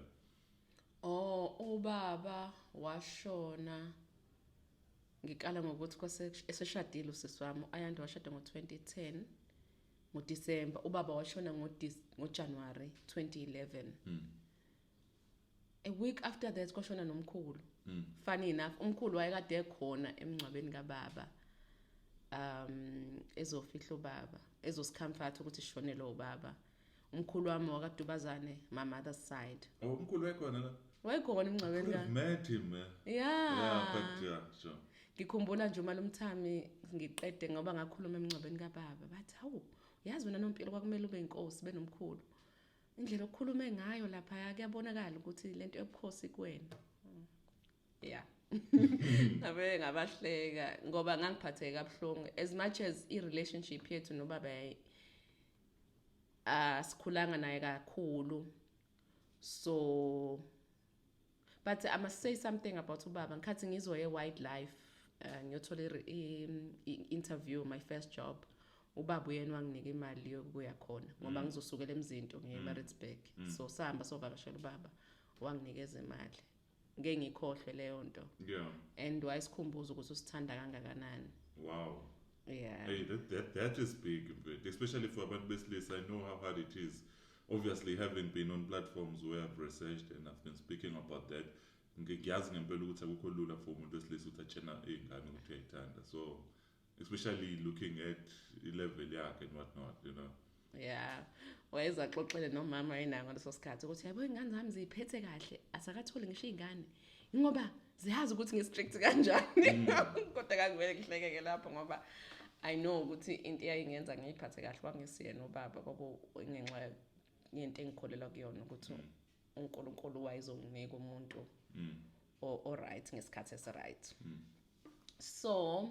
Ubaba washona ngikala ngokuthi kwase eseshadile usisi wami ayanda washada ngo-2010 ngoDisemba. Ubaba washona ngoJanuary 2011. A week after that kwashona nomkhulu. Funny enough, umkhulu wayekade ekhona emngcwabeni kababa. Ezofihla ubaba, ezosikamfatha ukuthi shone lo baba. Umkhulu wami wakadubazane, my mother's side. Umkhulu wayekhona la? Wayekhona emngcwabeni ka. Met him. Yeah, but yeah, sure. Ngikhumbula nje uMalumthami ngiqede ngoba ngakhuluma emngcwabeni kababa. Bathi, "Hawu, uyazi wena Nompilo kwakumele ube inkosi benomkhulu." Indlela okukhulume ngayo lapha kuyabonakala ukuthi lento yobukhosi kuwena. Yeah. Ngabe ngabahleka ngoba ngangiphatheke kabuhlungu as much as I relationship yethu nobaba sikhulanga naye kakhulu. So but I must say something about ubaba. Ngikhathi ngizoye wildlife ngiyothola interview, my first job. Ubaba uyena wanginika imali yokuya khona ngoba ngizosukela eMzinto ngeMaritzburg. So sahamba sovakashela ubaba wanginikeza imali. Ngeke ngikhohlwe leyo nto. Yeah. And wayesikhumbuza ukuthi usithanda kangakanani. Wow. Yeah. Hey, that is big, especially for abantu besilisa. I know how hard it is. Obviously, having been on platforms where I've researched and I've been speaking about that, ngiyazi ngempela ukuthi akukho lula for umuntu wesilisa ukuthi atshena ingane ukuthi uyayithanda. So, especially looking at level yakhe and whatnot, you know. Yeah. Wayezaxoxele nomama yena ngaleso sikhathi ukuthi yabo ingane zami ziphethe kahle, asakatholi ngisho ingane. Ngoba ziyazi ukuthi ngistrict kanjani. Kodwa kangivele ngihlekeke lapho ngoba I know ukuthi into eyayingenza ngiyiphathe kahle kwangisiye nobaba kwakungenxa yento engikholela kuyona ukuthi uNkulunkulu wayezonginika umuntu right ngesikhathi esi-right. So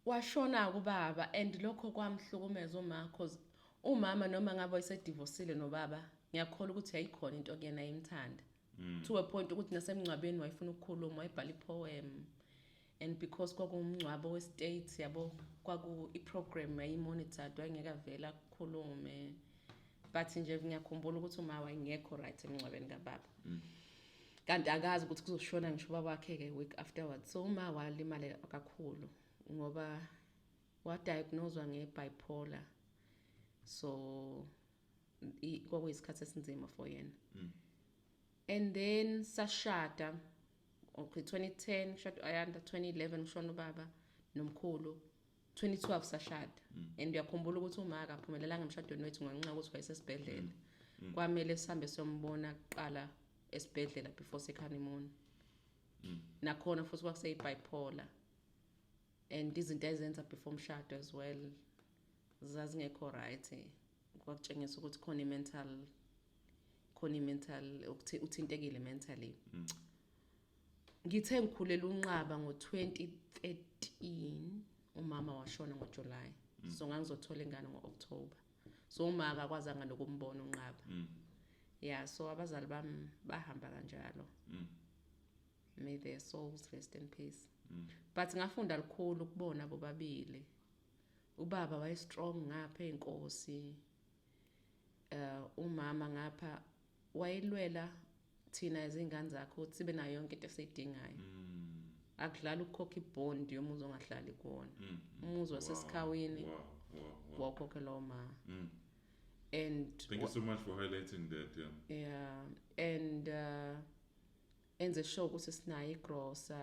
washona kubaba and lokho kwamhlukumeza uma cause umama noma ngabe wayesedivorcile nobaba ngiyakholwa ukuthi yayikhona into kuyena ayimthanda. To a point ukuthi nasemncwabeni wayefuna ukukhuluma, wayebhala ipoem, and because kwakumncwabo westate yabo kwaku iprogram ayimonitored wayengeka vela ukukhulume, but nje ngiyakhumbula ukuthi uma wayengekho right emncwabeni kababa. Kanti akazi ukuthi kuzoshona ngisho baba wakhe ke week afterwards. So uma walimala kakhulu ngoba wadiagnosewa ngebipolar. So kwakuyisikhathi esinzima for yena. And then sashada okay 2010 shada ayanda 2011 ushona ubaba nomkhulu 2012 sashada. And uyakhumbula ukuthi uma akaphumelelanga emshadweni wethu ngenxa ukuthi wayesesibhedlela. Kwamele sihambe siyombona kuqala esibhedlela before honeymoon. Nakhona futhi kwakuse bipolar. And izinto ezenza before umshado as well zazingekho right. Kwakutshengisa ukuthi khona mental uthintekile mentally. Ngithe ngikhulela unqaba ngo-2013 umama washona ngoJuly. So ngangizothola ingane ngoOctober. So uma akakwazanga nokumbona unqaba. Yeah, so abazali bami bahamba kanjalo. May their souls rest in peace. But ngafunda lukhulu ukubona bobabili. Ubaba waye strong ngapha enkosi. Umama ngapha wayilwela thina izingane zakhe ukuthi sibe nayo yonke into esiyidingayo. Akudlala ukukhokha ibond yomuzi ongahlali kuwona. Umuzi wasesikhawini wakhokhelwa uma. And thank you so much for highlighting that. Yeah, and enze show ukuthi sinayo igrosa.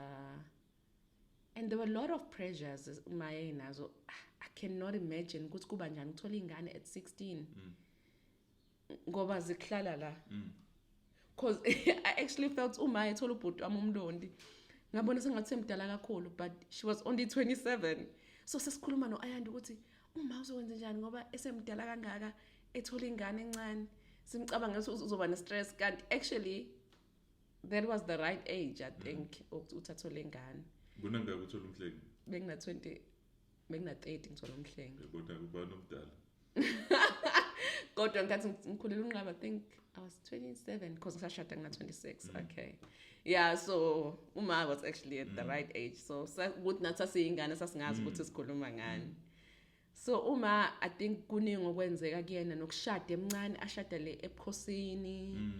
And there were a lot of pressures umaye nazo. I cannot imagine ukuthi kuba njani uthola ingane at 16. Ngoba ziklala la. Because I actually felt umaye ethola ubhuti wami umlondi. Ngabona sengathi semdala kakhulu, but she was only 27. So sesikhuluma noAyanda ukuthi uma uzokwenza njani ngoba esemdala kangaka ethola ingane encane. Simcabanga ukuthi uzoba ne-stress kanti actually that was the right age I think ukuthi athole ingane. Kunanga ukuthola umhlengi. Bengina 20 bengina 30 ngithola umhlengi. Kodwa kuba nomdala. Kodwa ngathi ngikhulela unqaba I think I was 27 because ngashada nga-26. Okay. Yeah, so uma was actually at the right age. So ukuthi nathi sasiyingane sasingazi ukuthi sikhuluma ngani. So uma I think kuningi okwenzeka kuyena nokushada emncane ashada le ebukhosini.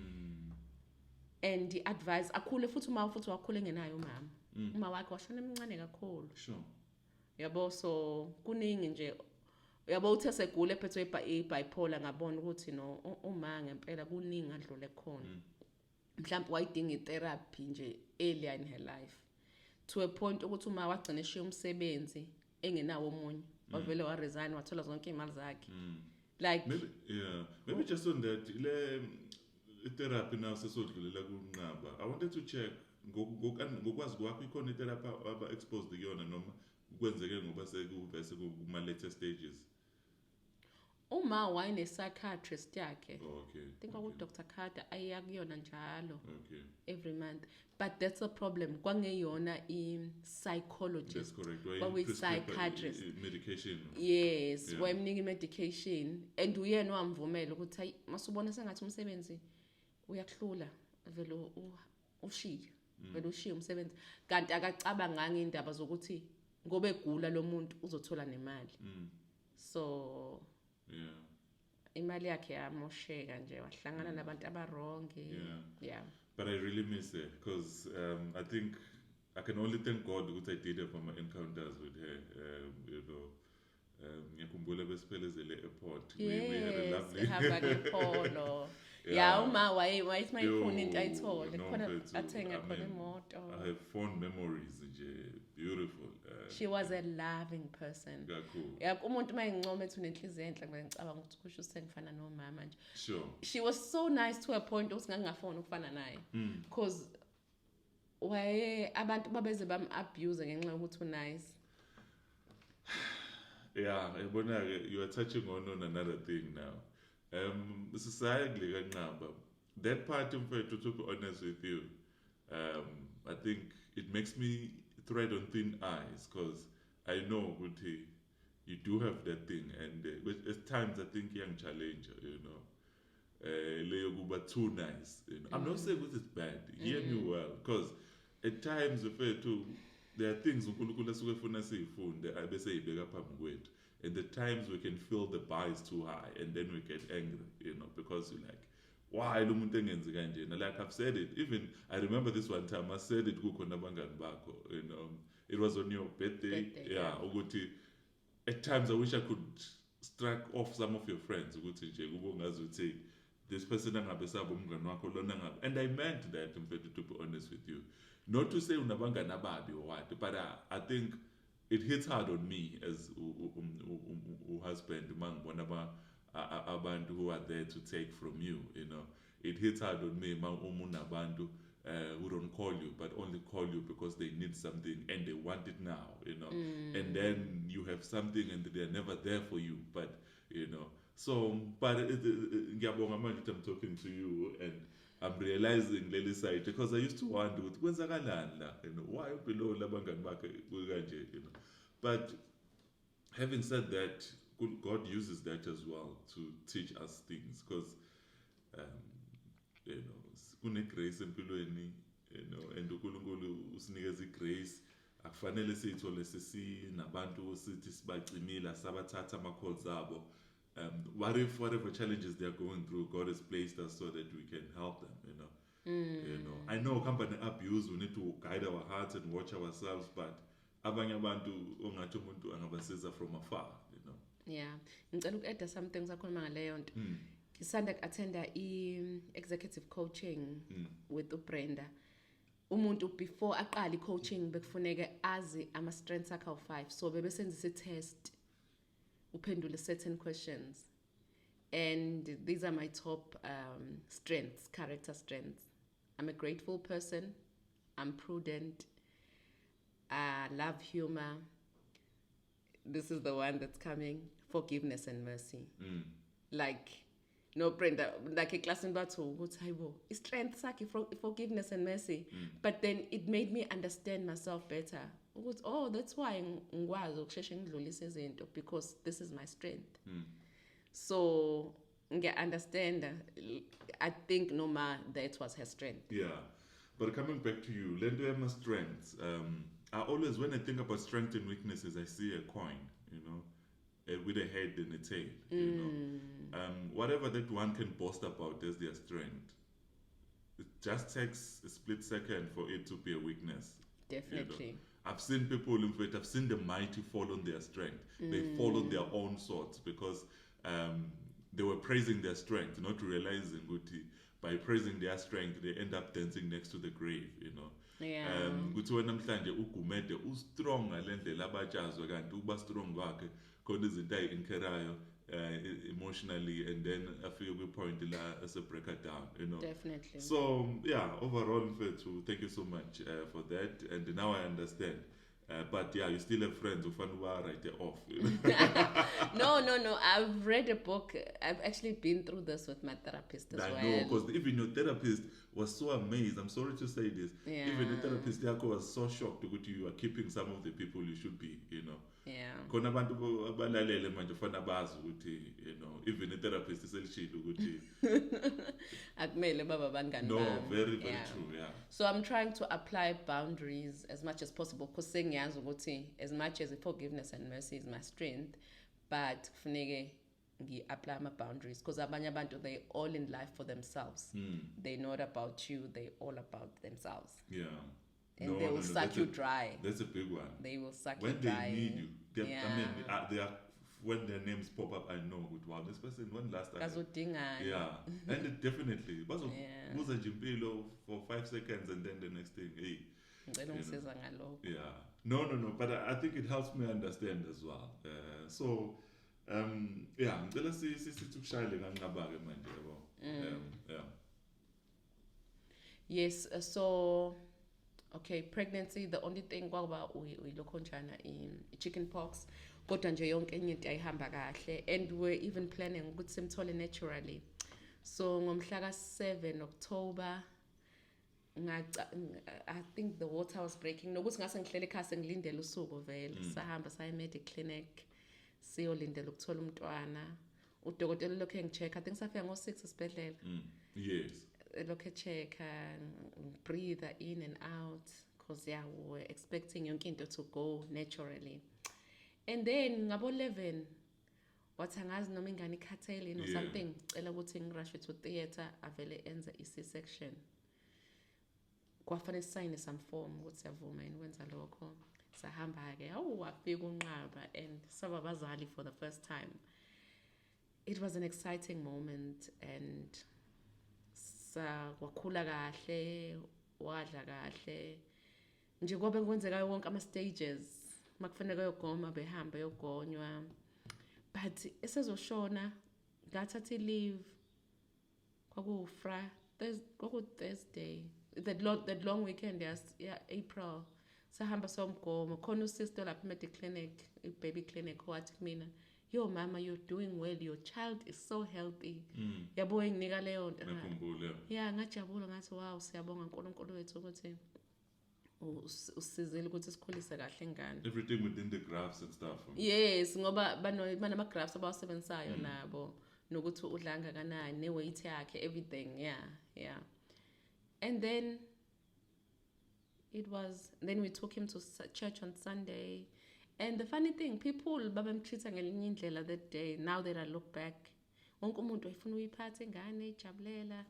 And the advice akhule futhi uma futhi wakhule ngenayo umama. Uma wakhe washona emncane kakhulu. Sure. Yabo so kuningi nje yabo uthe segule ephethwe bipolar ngabona ukuthi no uma ngempela kuningi adlule khona. Mhlawumbe wayidinga itherapy nje earlier in her life to a point ukuthi uma wagcina eshiya umsebenzi engenawo omunye wavele wa resign wathola zonke imali zakhe. Like maybe just on that therapy now sesodlulela kunqaba. I wanted to check ngokwazi kwakho ikhona itherapy aba exposed kuyona noma kwenzeke ngoba sekuvese kuma later stages. Uma wayine psychiatrist yakhe. Okay. Think about Dr. Carter ayakuyona njalo. Okay. Every month. But that's a problem. Kwangeyona psychologist. That's correct. Why psychiatrist. Medication. Yes, why mningi medication and uyena wamvumela ukuthi hayi masubona sengathi umsebenzi uyakuhlula vele ushiya. Vele ushiya umsebenzi. Kanti akacabanga ngendaba zokuthi ngobe egula lo muntu uzothola nemali. So imali yakhe yamosheka nje wahlangana nabantu abaronke. Yeah. But I really miss her because I think I can only thank God that I did have my encounters with her. You know, ngiyakhumbula besiphelezele airport. We had a lovely Polo. Yeah, uma wayismayifuna into ayithole khona athenga khona imoto. I have fond memories nje, beautiful. She was a loving person. Yeah, umuntu mayengincoma ethi unenhliziyo enhle ngicabanga ukuthi kusho usengifana nomama nje. Sure. She was so nice to a point ukuthi ngangafona ukufana naye. Because abantu babeze bam abuse ngenxa yokuthi nice. Yeah, you are touching on another thing now. Society kaNqaba. That part of it, to be honest with you, I think it makes me tread on thin ice because I know you do have that thing, and at times I think young challenge, you know, but too nice. You know? I'm not saying this is bad. Hear me well, because at times there are things and the times we can feel the bar is too high, and then we get angry, you know, because you're like, why do you like I've said it, even I remember this one time I said it, you know, it was on your birthday. Yeah. At times I wish I could strike off some of your friends, this person, and I meant that, to be honest with you, not to say unabanga nababi or what, but I think it hits hard on me as husband, abantu who are there to take from you, you know. It hits hard on me, abantu who don't call you, but only call you because they need something and they want it now, you know. And then you have something and they're never there for you, but, you know. So, but I'm talking to you and I'm realizing Lily side because I used to wonder, you know, why below labangani bakhe kanje, you know. But having said that, God uses that as well to teach us things because you know, kune grace empilweni, you know, and uNkulunkulu usinikeza igrace akufanele siyithole nabantu sithi sibacimila sabathatha ama calls abo. What if whatever challenges they are going through, God has placed us so that we can help them, you know. You know, I know company abuse, we need to guide our hearts and watch ourselves, but abanye abantu ongathi umuntu angabasiza from afar, you know. Yeah, ngicela uku-add something sakhuluma ngaleyo nto. Ngisanda ku-attenda i-executive coaching with uBrenda. Umuntu before aqala i-coaching bekufuneka azi ama-strengths akhe awu-5, so bebesenzisa i-test uphendule certain questions, and these are my top strengths, character strengths. I'm a grateful person, I'm prudent, I love humor. This is the one that's coming, forgiveness and mercy. Like, no, Brenda, like a class in battle, what's strength, forgiveness and mercy. But then it made me understand myself better. Oh, that's why because this is my strength. So understand. I think Noma, that was her strength. Yeah. But coming back to you, Lendo Emma strengths. I always, when I think about strengths and weaknesses, I see a coin, with a head and a tail, Whatever that one can boast about as their strength, it just takes a split second for it to be a weakness. Definitely. I've seen people, in fact, I've seen the mighty fall on their strength. They fall on their own swords because they were praising their strength, not realizing by praising their strength, they end up dancing next to the grave, Yeah. Kuthiwa namhlanje uGumede ustrong ngalendlela abatshazwa kanti ukuba strong kwakhe khona izinto ayi-incurayo emotionally, and then afike kwi-point la ase-breaker down, Definitely. So yeah, overall mfethu, thank you so much for that, and now I understand. But yeah, you still have friends who find write it off. No. I've read a book. I've actually been through this with my therapist as well. I know, because even your therapist was so amazed. I'm sorry to say this. Yeah. Even the therapist Yako was so shocked that you are keeping some of the people you should be, Yeah. Khona abantu abalalele manje ufana bazi ukuthi, even the therapist iselishilo ukuthi Akumele baba bangani no, bami. very very Yeah. true, yeah. So I'm trying to apply boundaries as much as possible because sengiyazi ukuthi as much as forgiveness and mercy is my strength, but kufanele apply my boundaries because abanye abantu, they all in life for themselves. They're not about you, they all about themselves. Yeah. And they will suck you dry. That's a big one. They will suck when you dry. they need you. I mean, Yeah. they are, when their names pop up, I know, wow, this person, when last time. Bazodingana. Yeah, and it definitely. Yeah. Was a Nompilo for 5 seconds, and then the next thing, hey. Ngicela ungisiza ngalokho. Yeah. No. But I think it helps me understand as well. Yeah, ngicela sithi ukushayele nganqaba ke manje yabo. Yeah. Yes, so okay, pregnancy, the only thing kwaba uyilokho njana in chicken pox, kodwa nje yonke enye into ayihamba kahle, and we're even planning ukuthi simthole naturally. So ngomhla ka-7 October I think the water was breaking. Nokuthi ngase ngihlele ekhaya sengilindele usuku vele. Sahamba saya medical clinic siyolindela ukuthola umntwana. Udokotela lokho engicheck, I think safika ngo-6 esibhedlela. Yes. Look at check and breathe in and out because yeah, we were expecting yonke into to go naturally. And then ngabo 11 wathi angazi noma ingane ikhathele or something, cela ukuthi ngirush to theater avele enze i-C-section. Kwafanele sign some form ukuthi siyavuma yini wenza lokho. Sahamba ke wafika unqaba and saba bazali for the first time. It was an exciting moment, and wakhula kahle, wadla kahle. Nje kwabe kwenzeka wonke ama stages. Makufanele uyogoma behamba yogonywa. But esezoshona ngathatha leave kwaku Thursday. That long weekend, yeah, April. Sahamba somgomo. Khona usister lapha medical clinic, baby clinic, wathi kumina, "Yo mama, you're doing well. Your child is so healthy." Yabo enginika leyo nto. Yeah, ngajabula ngathi wow, siyabonga uNkulunkulu wethu ukuthi usizile ukuthi sikhulise kahle ingane. Everything within the graphs and stuff. Yes, ngoba banama graphs abawasebenzisayo nabo, nokuthi udla kangakanani, ne-weight yakhe, everything. Yeah. And then we took him to church on Sunday. And the funny thing, people babemtreata ngelinye indlela that day. Now that I look back, wonke umuntu wayefuna uyiphatha ingane ijabulela,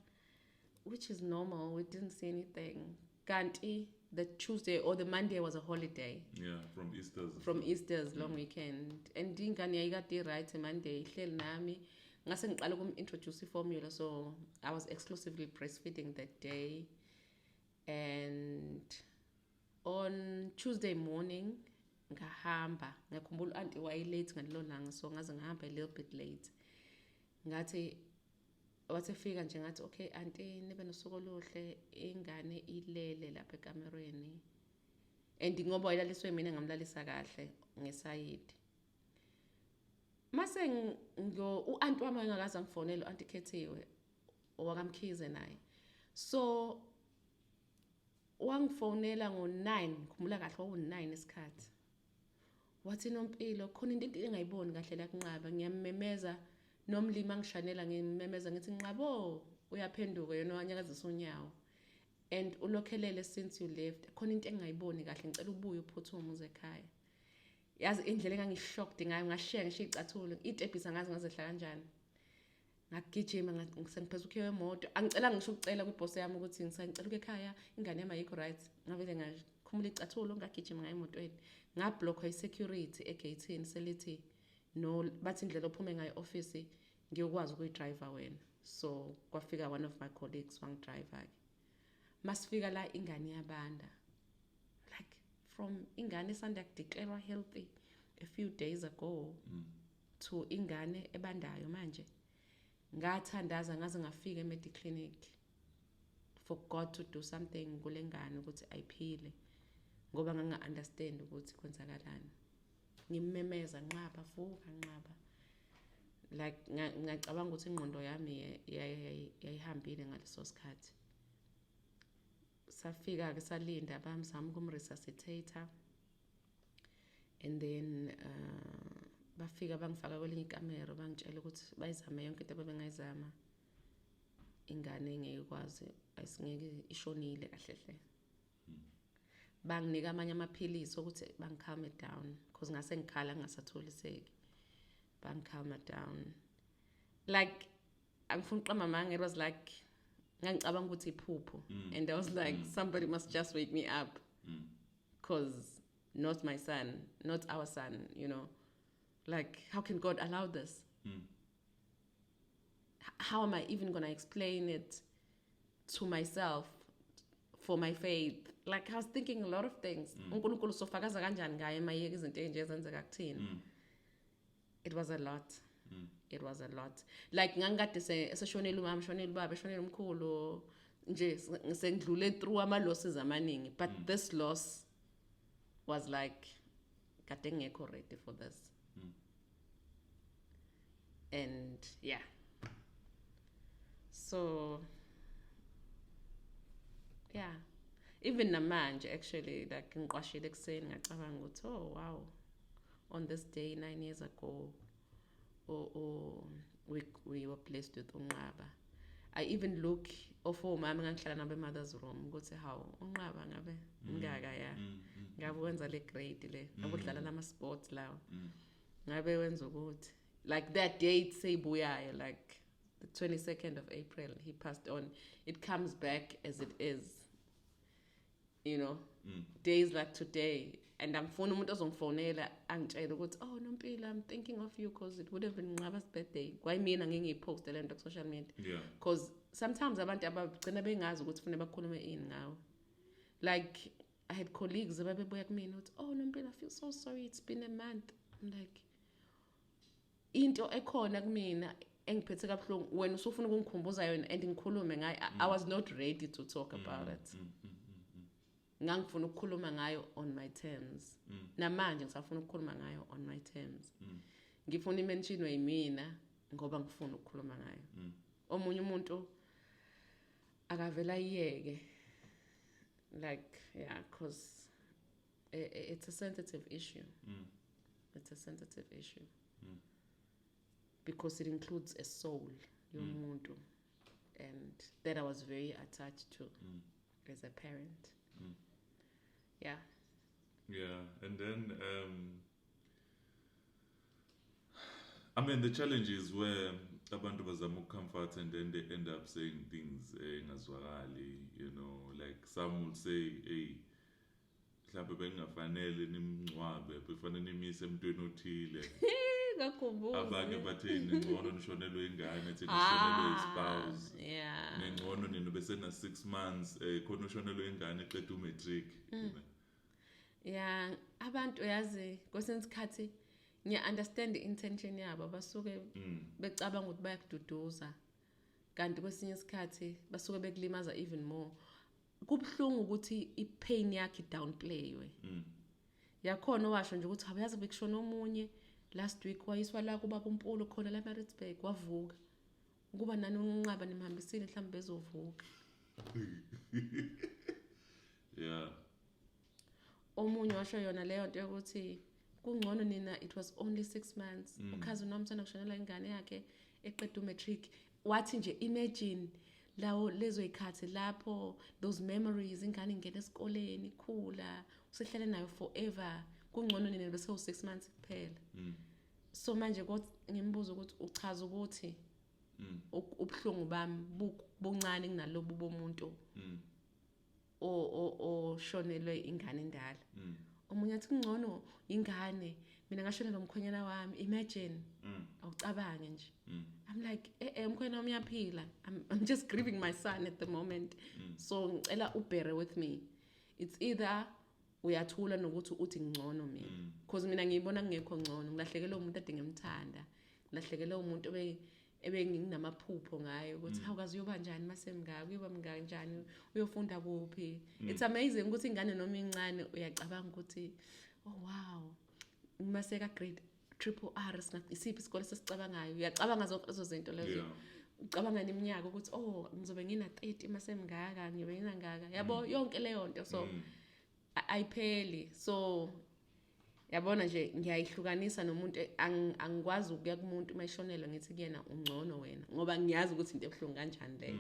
which is normal. We didn't see anything. Kanti the Tuesday or the Monday was a holiday. Yeah, from Easter's long weekend. And ingane yayikade right Monday ihleli nami. Ngase ngiqala ukum-introduce formula, so I was exclusively breastfeeding that day. And on Tuesday morning ngahamba, ngakhumbula auntie wayilate ngalelo langa, so ngaze ngahamba a little bit late. Ngathi wathi fika nje ngathi okay auntie nibe nosuku oluhle, ingane ilele lapha ekamereni. And ngoba wayelaliswe mina ngamlalisa kahle ngesayidi. Mase u-auntie wami engakaze angifonele, u-auntie Khethiwe owakamkhize naye. So wangifonela ngo-9, ngikhumbula kahle kwaku-9 isikhathi. Wathi Nompilo, khona into engayiboni kahle la kunqaba, ngiyamemeza nomlimi angishanela ngimemeza ngithi nqabo uyaphenduka yena wanyakazisa unyawo and ulokhelele since you left khona into engayiboni kahle ngicela ubuye uphuthume uze ekhaya yazi indlela engangishocked ngayo ngashiya ngisho icathulo itebhisa ngazi ngazehla kanjani ngagijima ngisengiphezulu ukhe wemoto angicela ngisho ukucela kwiboss yami ukuthi ngisacela uke ekhaya ingane yami ayikho right ngavele ngakhumula icathulo ngagijima ngayo emotweni ngablockwa isecurity egateini selithi no bathi indlela ophume ngayo office ngiyokwazi ukuyidriver wena so kwafika one of my colleagues wangidriver ke masifika la ingane yabanda like from ingane esanda kudeclare healthy a few days ago to ingane ebandayo manje ngathandaza ngaze ngafika e-medical clinic for God to do something kulengane ukuthi ayiphile ngoba nganga-understand ukuthi kwenzakalani ngimemeza nqaba vuka nqaba like ngacabanga ukuthi ingqondo yami yayihambile ngaleso sikhathi safika ke salinda bamzama ukumresuscitator and then bafika bangifaka kwelinye ikamera bangitshela ukuthi bayizame yonke into ababengayizama ingane engekwazi ayisingeke ishonile kahle hle banginika amanye amaphilisi ukuthi bangicalm down because ngase ngikhala ngingasatholiseki bangicalm down like angifuna uqamba manga it was like ngangicabanga ukuthi iphupho and I was like somebody must just wake me up because not my son not our son you know like how can God allow this how am I even going to explain it to myself for my faith like I was thinking a lot of things uNkulunkulu sofakaza kanjani ngaye mayeke izinto enje ezenzeka kuthini it was a lot it was a lot like ngangikade seshonela umama shonela ubaba shonela umkhulu nje sengidlule through ama losses amaningi but this loss was like kade ngekho ready for this and yeah so yeah even namanje actually like ngiqwashile ekseni ngacabanga ukuthi oh wow on this day 9 years ago we were blessed with unqaba I even look ofo mama ngangihlala nabo mother's room ukuthi how unqaba ngabe ngaka ya ngabe wenza le grade le abudlala nama sports lawo ngabe wenza ukuthi like that date seyibuyayo like the 22nd of April he passed on it comes back as it is you know days like today and ngifuna umuntu ozongifonela angitshela ukuthi oh Nompilo I'm thinking of you because it would have been Nqaba's birthday why mina ngingipost le nto ku social media because sometimes abantu abagcina bengazi ukuthi kufanele bakhulume ini ngawo like I had colleagues ababebuya kumina uthi oh Nompilo I feel so sorry it's been a month I'm like into ekhona kumina engiphethe kabuhlungu wena usufuna ukungikhumbuza yona and ngikhulume ngayo I was not ready to talk about it ngangifuna ukukhuluma ngayo on my terms namanje ngisafuna ukukhuluma ngayo on my terms ngifuna imention yimina ngoba ngifuna ukukhuluma ngayo omunye umuntu akavela iyeke like yeah cause it's a sensitive issue it's a sensitive issue because it includes a soul yomuntu and that I was very attached to as a parent yeah and then I mean the challenge is where abantu bazama comfort and then they end up saying things engazwakali you know like some will say hey mhlawumbe bengafanele nimncwabe befanele nimise emntweni othile abanye bathini ngcono nishonelwe ingane thina nishonelwe ispouse ngcono nina besena 6 months khona ushonelwe ingane eqeda umatric yeah abantu yazi kwesinye isikhathi ngiya understand intention yabo basuke becabanga ukuthi bayakududuza kanti kwesinye isikhathi basuke bekulimaza even more kubhlungu ukuthi ipain yakhe downplaywe yakhona owasho nje ukuthi abayazi bekushona omunye last week wayiswa la kuba uMpulu khona la Maritzburg wavuka kuba nani unqaba nimhambisile mhlawumbe bezovuka yeah omunye washo yona leyo nto ukuthi kungcono nina it was only 6 months ukhazi uNomthana kushonela ingane yakhe eqeda umatric wathi nje imagine lawo lezo ikhathi lapho those memories ingane ingena esikoleni ikhula usehlele nayo forever kungcono nina bese 6 months kuphela so manje ngimbuza ukuthi uchaza ukuthi ubuhlungu bami buncane kunalobu bomuntu o shonelwe ingane endala omunye athi kungcono ingane mina ngashonelwa umkhwenyana wami imagine awucabange nje I'm like umkhwenyana wami uyaphila I'm just grieving my son at the moment so ngicela ubere with me it's either uyathula nokuthi uthi ngcono mina because mina ngiyibona ngekho ngcono ngilahlekelwe umuntu ade ngimthanda ngilahlekelwe umuntu ebenginamaphupho ngayo ukuthi awukazi uyoba njani masemngaka uyoba mngaka njani uyofunda kuphi it's amazing ukuthi ingane noma incane uyacabanga ukuthi oh wow maseka grade R isiphi isikole sesicabangayo uyacabanga zonke zinto lezo ucabanga neminyaka ukuthi oh ngizobe ngina 30 masemngaka ngiyobe ngina ngaka yabo yonke leyo nto so ayipheli so yabona nje ngiyayihlukanisa nomuntu angikwazi ukuya kumuntu mayishonelwe ngithi kuyena ungcono wena ngoba ngiyazi ukuthi into ebhlungu kanjani leyo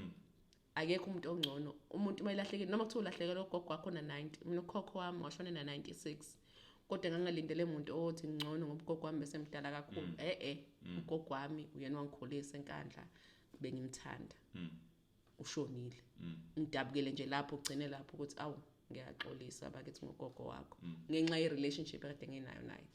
akekho umuntu ongcono umuntu mayilahlekile noma kuthiwa ulahlekele ugogo wakho na 90 mina ukhokho wami washona na 96 kodwa ngangalindele umuntu othi ngcono ngoba ugogo wami bese mdala kakhulu ugogo wami uyena wangikhulisa enkandla bengimthanda ushonile ngidabukele nje lapho ugcine lapho ukuthi awu ngiyaxolisa bakithi ngogogo wakho ngenxa ye relationship ekade nginayo naye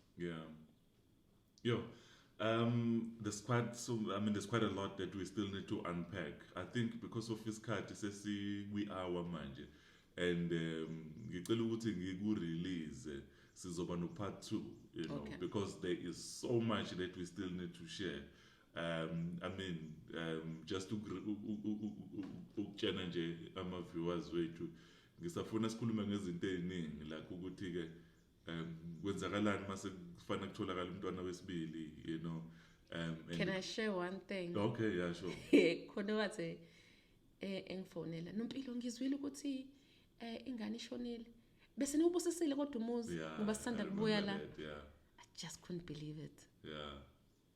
there's quite a lot that we still need to unpack. I think because of isikhathi we are manje and ngicela ukuthi ngiku-release sizoba no part 2 you know because there is so much that we still need to share. Just ukutshena nje ama-viewers wethu ngisafuna sikhulume ngezinto eziningi like ukuthi ke kwenzakalani mase kufanele kutholakala umntwana wesibili you know can I share one thing? Okay, yeah, sure. Khona wathi engifonela Nompilo ngizwile ukuthi ingane ishonile bese niwubusisile kodwa umuzi ngoba sisanda kubuya la I just couldn't believe it.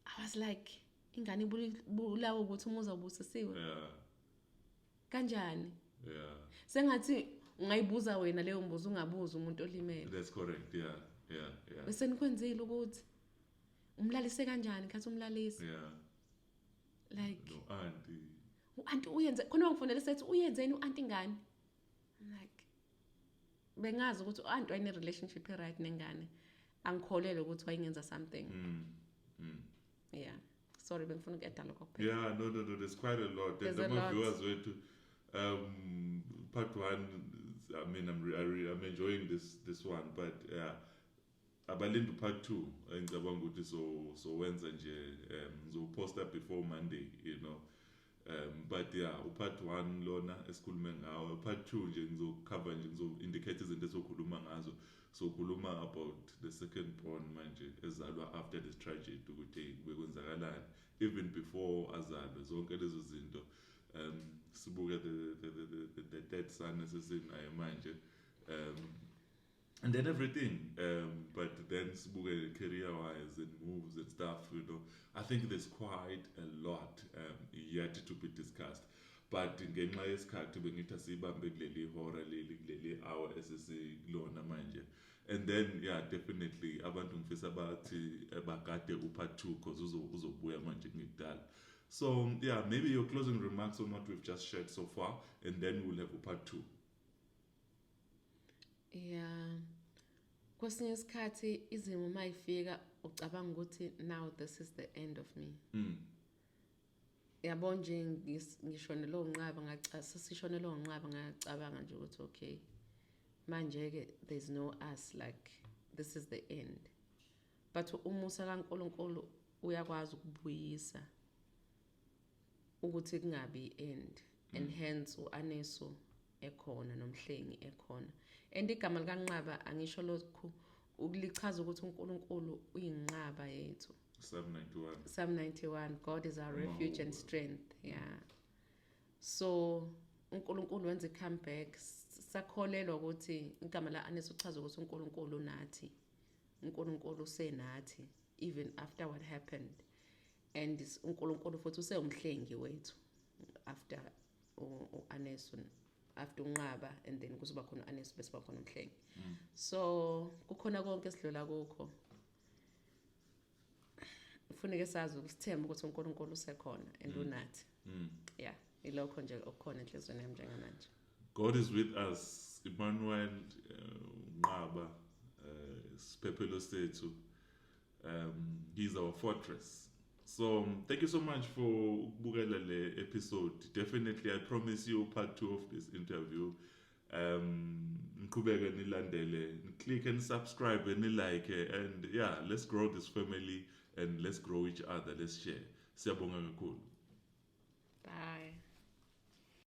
I was like ingane bulawo ukuthi umuzi awubusisiwe kanjani sengathi ungayibuza wena leyo mbuzo ungabuza umuntu olimele. That's correct. Bese nikwenzile ukuthi umlalise kanjani khathi umlalise like no auntie u-auntie uyenze khona wangifonela sethi uyenzeni u-auntie ngani I'm like bengazi ukuthi u-auntie wayene relationship right nengane angikholele ukuthi wayengenza something sorry bengifuna ukuyeda lokho kuphela no there's quite a lot and the viewers wethu part 1 I'm enjoying this one but abalinda part 2 ngicabanga ukuthi so wenza nje ngizoposta before Monday you know but part 1 lona esikhulume ngawo part 2 nje ngizocover nje ngizo-indicate izinto esokhuluma ngazo sokhuluma about the second born manje ezalwa after this tragedy ukuthi bekwenzakalani even before azalwe zonke lezo zinto sibuke the dead son esesinayo manje and then everything but then sibuke career wise and moves and stuff you know I think there's quite a lot yet to be discussed but ngenxa yesikhathi bengithi asibambe kuleli hora kuleli hour esisilona manje and then definitely abantu ngifisa bathi bagade upart 2 because uzobuya manje ngidala. So maybe your closing remarks on what we've just shared so far, and then we'll have a part 2. Kwesinye isikhathi izimo mayifika ucabanga ukuthi now this is the end of me. Yabo nje ngishonele onqaba sisishonele onqaba ngacabanga nje ukuthi okay manje ke there's no us like this is the end. But umusa kaNkulunkulu uyakwazi ukubuyisa ukuthi kungabi end and hence uaneso ekhona nomhlengi ekhona and igama likaNqaba angisho lokhu ukulichaza ukuthi uNkulunkulu uyinqaba yethu. Psalm 91 God is our refuge and strength. So uNkulunkulu wenza i-comeback sakholelwa ukuthi igama la aneso uchaza ukuthi uNkulunkulu nathi uNkulunkulu senathi even after what happened and uNkulunkulu futhi usewumhlengi wethu after uAnesu, after unqaba, and then kuzoba khona uAnesu bese ba khona umhlengi. So kukhona konke esidlula kukho, kufuneka sazi ukusithemba ukuthi uNkulunkulu usekhona and unathi. Yeah, ilokho nje okukhona enhlizweni yami njengamanje. God is with us. Emmanuel Nqaba, Siphephelo sethu. He's our fortress. So thank you so much for ukubukela le episode. Definitely, I promise you part 2 of this interview. Niqhubeke nilandele, click and subscribe and like, and yeah, let's grow this family and let's grow each other. Let's share. Siyabonga kakhulu. Bye.